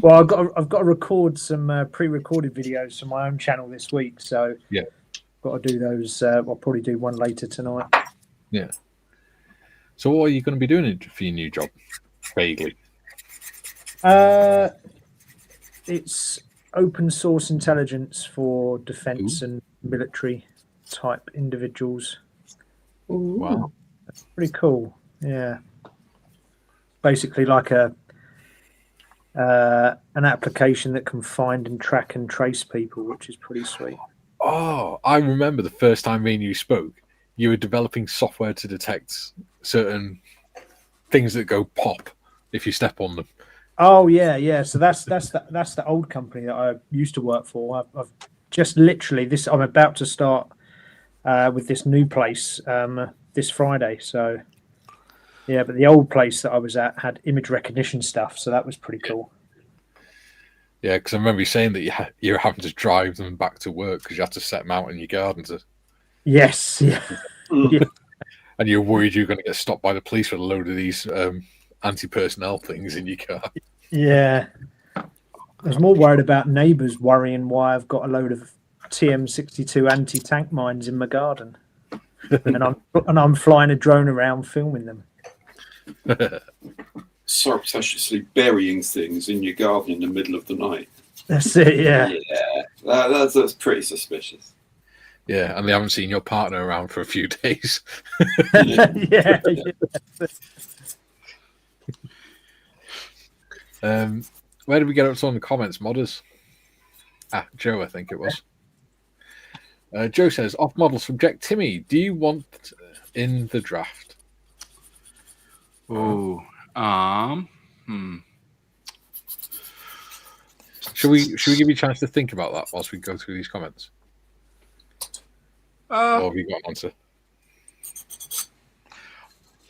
Well, I've got to record some pre-recorded videos for my own channel this week, so Yeah. got to do those. I'll probably do one later tonight. Yeah. So what are you going to be doing for your new job? Vaguely. It's open source intelligence for defense Ooh. and military type individuals. Ooh. Wow. That's pretty cool. Yeah. Basically like an application that can find and track and trace people, which is pretty sweet. Oh, I remember the first time me and you spoke. You were developing software to detect certain things that go pop if you step on them. Oh yeah. So that's the old company that I used to work for. I've just literally I'm about to start with this new place this Friday. So yeah, but the old place that I was at had image recognition stuff, so that was pretty cool. Yeah, because I remember you saying that you were having to drive them back to work because you had to set them out in your garden. Yes, yeah. And you're worried you're going to get stopped by the police with a load of these anti-personnel things in your car. Yeah. I was more worried about neighbours worrying why I've got a load of TM62 anti-tank mines in my garden, and I'm flying a drone around filming them. Surreptitiously burying things in your garden in the middle of the night. That's it. Yeah. Yeah, that's pretty suspicious. Yeah, and they haven't seen your partner around for a few days. Yeah. Where did we get up to on the comments, modders? Joe, I think it was. Joe says, off models from Jack Timmy. Do you want in the draft? Oh, Should we give you a chance to think about that whilst we go through these comments? Or have you got an answer?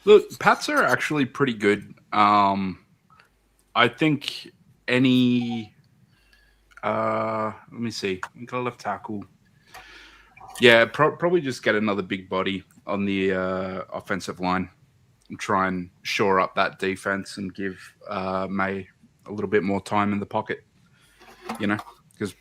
Look, Pats are actually pretty good. I think any. Let me see. We got a left tackle. Yeah, probably just get another big body on the offensive line and try and shore up that defense and give May a little bit more time in the pocket. You know, because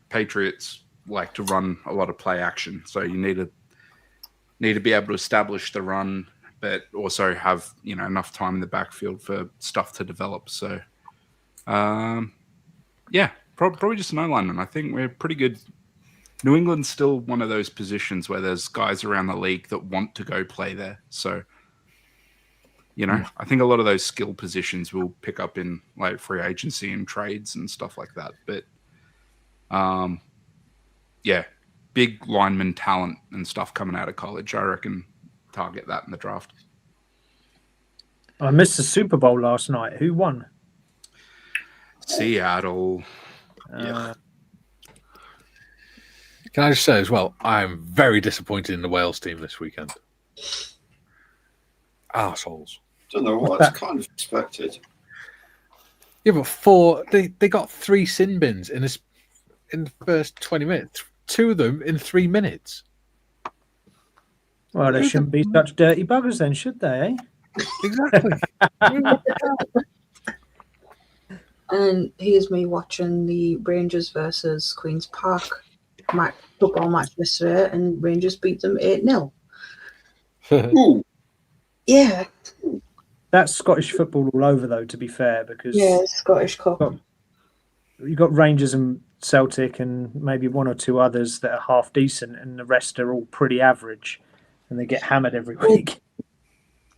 Patriots like to run a lot of play action, so you need to be able to establish the run, but also have enough time in the backfield for stuff to develop. So, yeah, probably just an O-lineman. I think we're pretty good. New England's still one of those positions where there's guys around the league that want to go play there. So, I think a lot of those skill positions will pick up in like free agency and trades and stuff like that. But, yeah, big lineman talent and stuff coming out of college. I reckon target that in the draft. I missed the Super Bowl last night. Who won? Seattle. Yeah. Can I just say as well, I am very disappointed in the Wales team this weekend. Arseholes. Don't know what. It's kind of expected. Yeah, but they got 3 sin bins in the first 20 minutes. 2 of them in 3 minutes. Well, they shouldn't be such dirty buggers then, should they? Exactly. And here's me watching the Rangers versus Queen's Park football match yesterday, and Rangers beat them 8-0. Ooh. Yeah. That's Scottish football all over, though, to be fair, because Yeah, Scottish Cup. you've got Rangers and Celtic and maybe 1 or 2 others that are half decent, and the rest are all pretty average, and they get hammered every week.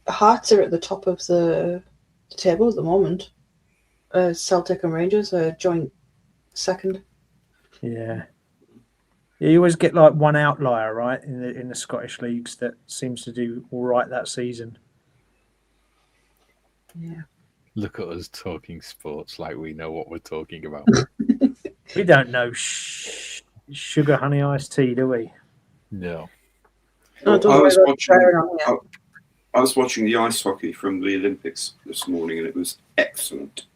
Hearts are at the top of the table at the moment. Celtic and Rangers are joint second. Yeah. You always get like one outlier, right, in the Scottish leagues that seems to do all right that season. Yeah. Look at us talking sports like we know what we're talking about. We don't know sugar honey iced tea, do we? No. No, don't I worry was about watching. swearing on here. I was watching the ice hockey from the Olympics this morning, and it was excellent.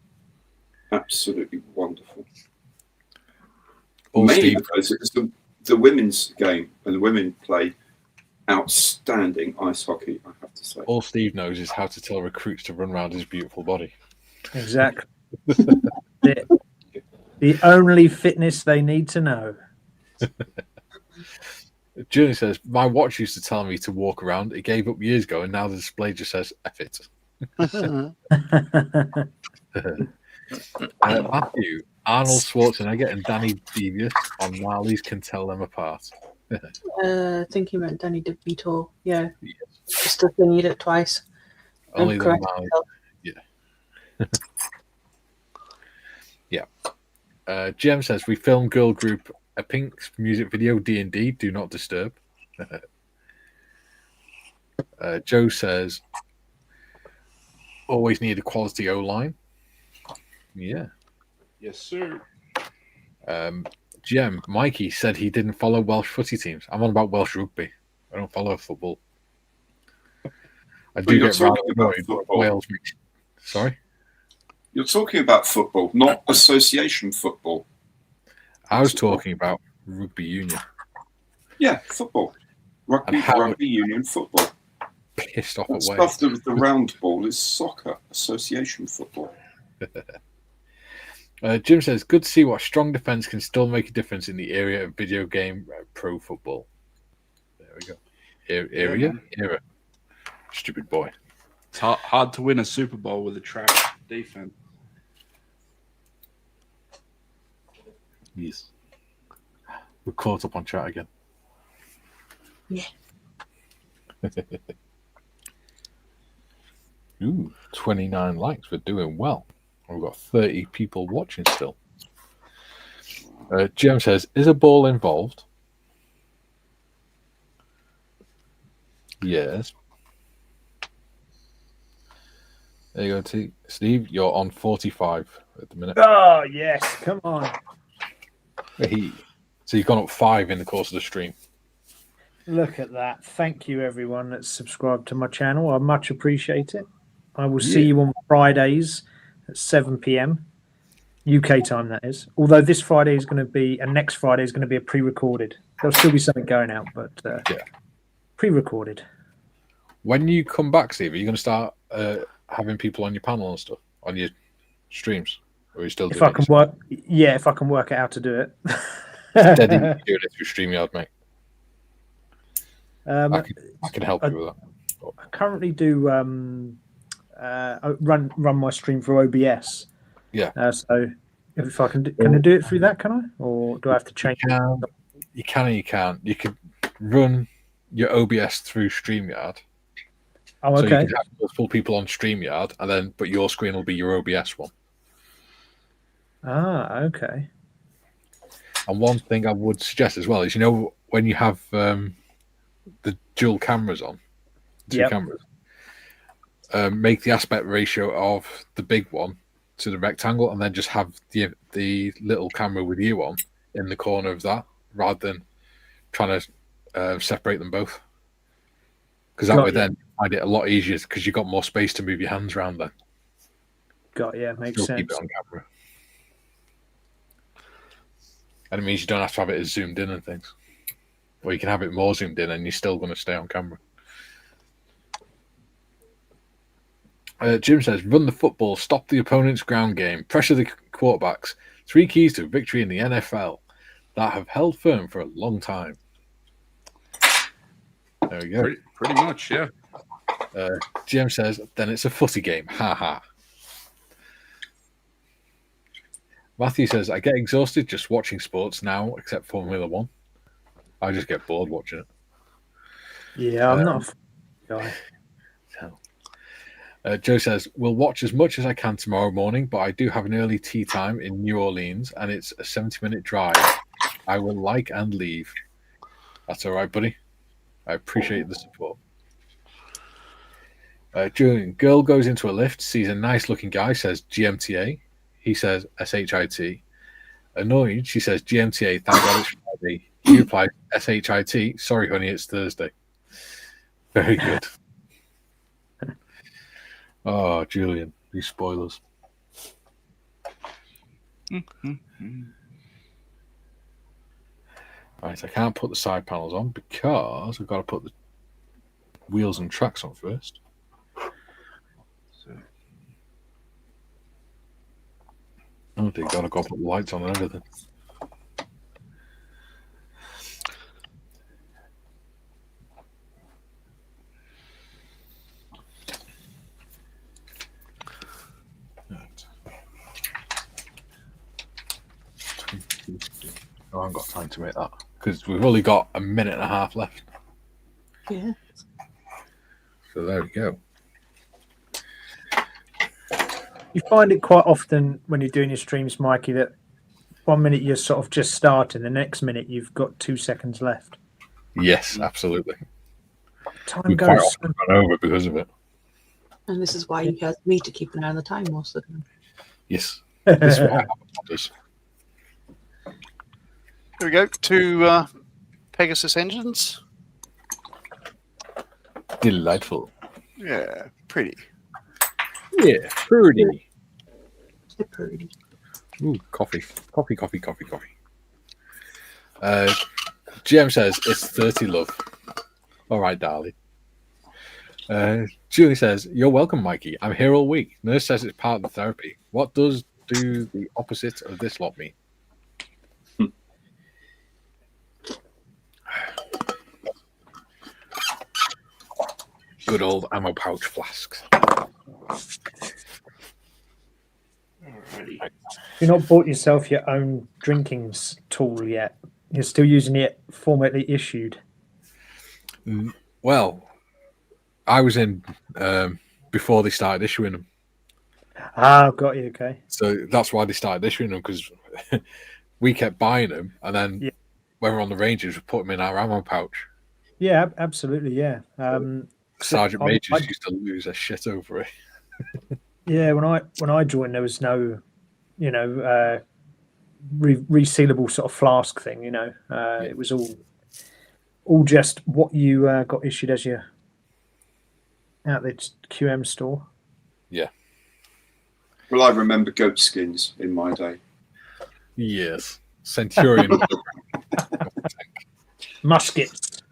absolutely wonderful. All Mainly Steve, because it was the women's game, and the women play outstanding ice hockey, I have to say. all Steve knows is how to tell recruits to run around his beautiful body. Exactly. the only fitness they need to know. Julie says, my watch used to tell me to walk around. It gave up years ago, and now the display just says F it. Matthew, Arnold Schwarzenegger and Danny Devious on Marley's can tell them apart. I think he meant Danny DeVito. Yeah. Yes. Just to need it twice. Only And the correct Marley. myself. Yeah. Jem says, we filmed girl group a Pink's music video, D&D, Do Not Disturb. Joe says, always need a quality O-line. Yeah. Yes, sir. Jem, Mikey said he didn't follow Welsh footy teams. I'm on about Welsh rugby. I don't follow football. I do you're get rather talking about annoyed. football. Wales. Sorry? You're talking about football, not association football. I was talking about rugby union. Yeah, football. Rugby union football. Pissed off That at stuff Wales. that with the round ball is soccer, association football. Jim says, good to see what strong defense can still make a difference in the area of video game pro football. There we go. Era? Stupid boy. It's hard to win a Super Bowl with a trash defense. Yes. We're caught up on chat again. Yeah. Ooh, 29 likes. We're doing well. We've got 30 people watching still. Jim says, is a ball involved? Yes. There you go, T. Steve, you're on 45 at the minute. Oh, yes. Come on. So you've gone up 5 in the course of the stream. Look at that. Thank you, everyone that's subscribed to my channel. I much appreciate it. I will see you on Fridays at 7 p.m. UK time, that is. Although this Friday is going to be, and next Friday is going to be a pre-recorded. There'll still be something going out, but pre-recorded. When you come back, Steve, are you going to start having people on your panel and stuff, on your streams? Or are you still doing if I can work, if I can work out how to do it. Steady doing it through StreamYard, mate. I can help you with that. I currently do run my stream through OBS. Yeah. So if I can I do it through that? Can I, or do I have to change? You can and you can't. You could run your OBS through StreamYard. Oh, so okay. you can have multiple people on StreamYard, and then but your screen will be your OBS one. Ah, okay. And one thing I would suggest as well is, when you have the dual cameras on, two cameras, make the aspect ratio of the big one to the rectangle, and then just have the little camera with you on in the corner of that, rather than trying to separate them both. Because that way, then you find it a lot easier because you've got more space to move your hands around. Then, makes sense. Keep it on camera. And it means you don't have to have it as zoomed in and things. Or you can have it more zoomed in and you're still going to stay on camera. Jim says, run the football, stop the opponent's ground game, pressure the quarterbacks. 3 keys to victory in the NFL that have held firm for a long time. There we go. Pretty much, yeah. Jim says, then it's a footy game. Ha ha. Matthew says, I get exhausted just watching sports now, except Formula 1. I just get bored watching it. Yeah, I'm not a guy. Joe says, we'll watch as much as I can tomorrow morning, but I do have an early tea time in New Orleans, and it's a 70-minute drive. I will like and leave. That's all right, buddy. I appreciate the support. Julian, girl goes into a lift, sees a nice-looking guy, says GMTA. He says SHIT. Annoyed, she says GMTA, thank God it's Friday. He replies SHIT, sorry, honey, it's Thursday. Very good. Oh, Julian, these spoilers. Right, I can't put the side panels on because I've got to put the wheels and tracks on first. So, Oh dear God, I've got to put the lights on and everything. Right. Oh, I haven't got time to make that because we've only got a minute and a half left. Yeah. So there we go. You find it quite often when you're doing your streams, Mikey, that 1 minute you're sort of just starting, the next minute you've got 2 seconds left. Yes, absolutely. Time We quite goes. often run over because of it. And this is why you have me to keep an eye on the time most of the time. Yes. This is what I does. Here we go. 2 Pegasus engines. Delightful. Yeah, pretty. Yeah, pretty. They're pretty. Ooh, coffee. GM says it's 30, love. All right, darling. Julie says, you're welcome, Mikey. I'm here all week. Nurse says it's part of the therapy. What does do the opposite of this lot mean? Good old ammo pouch flasks. You've not bought yourself your own drinking tool yet. You're still using it formerly issued. Well, I was in before they started issuing them. Ah, got you. Okay. So that's why they started issuing them, because we kept buying them, and then when we're on the ranges, we put them in our ammo pouch. Yeah, absolutely. Yeah. Sergeant Majors used to lose their shit over it. Yeah, when I joined, there was no, resealable sort of flask thing. It was all just what you got issued as your out the QM store. Yeah. Well, I remember goat skins in my day. Yes. Centurion. Muskets.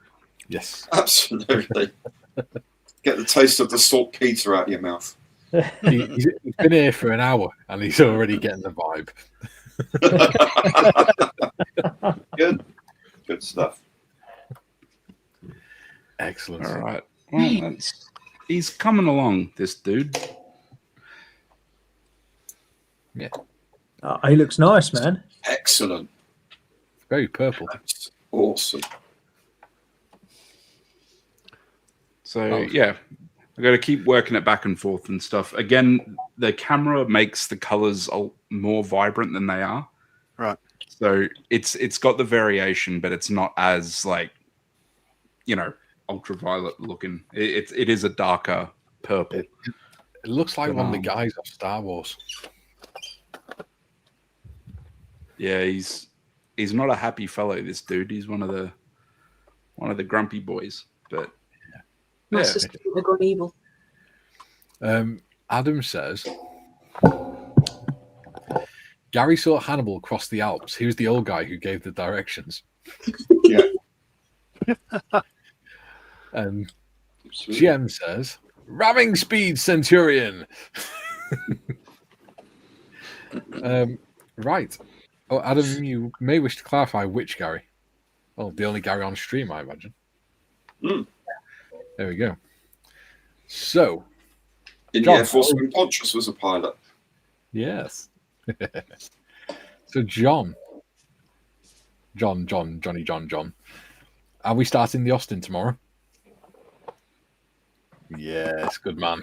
Yes. Absolutely. Get the taste of the saltpeter out of your mouth. He's been here for an hour and he's already getting the vibe. Good stuff. Excellent. all right. Well, he's coming along, this dude. Yeah. He looks nice, man. Excellent. Very purple. That's awesome. So yeah, I got to keep working it back and forth and stuff. Again, the camera makes the colors more vibrant than they are. Right. So it's got the variation, but it's not as ultraviolet looking. It is a darker purple. It looks like one of the guys of Star Wars. Yeah, he's not a happy fellow, this dude. He's one of the grumpy boys. But My sister would have gone evil. Adam says Gary saw Hannibal cross the Alps. He was the old guy who gave the directions. Yeah. And GM says ramming speed Centurion. Right. Oh, Adam, you may wish to clarify which Gary. Oh, the only Gary on stream, I imagine. Mm. There we go. So, in the Air Force when Pontius was a pilot. Yes. So, Johnny. Are we starting the Austin tomorrow? Yes, good man.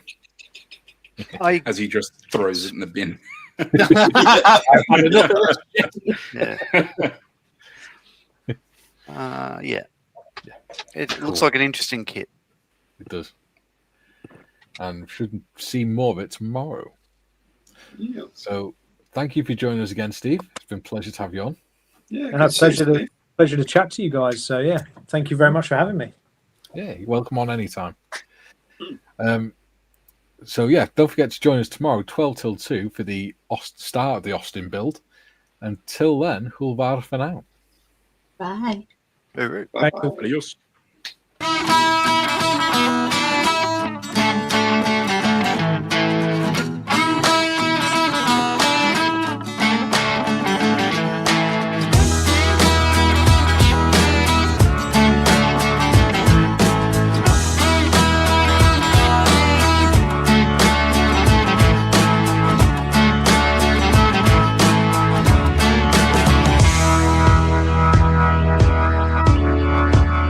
as he just throws it in the bin. Yeah. It looks like an interesting kit. It does. And should see more of it tomorrow. Yeah. So thank you for joining us again, Steve. It's been a pleasure to have you on. Yeah, And it's a pleasure to chat to you guys. So yeah, thank you very much for having me. Yeah, you're welcome on anytime. So yeah, don't forget to join us tomorrow, 12 till 2, for the start of the Austin build. Until then, Hulvar for now. Bye. Very rude. Thank you. Adios.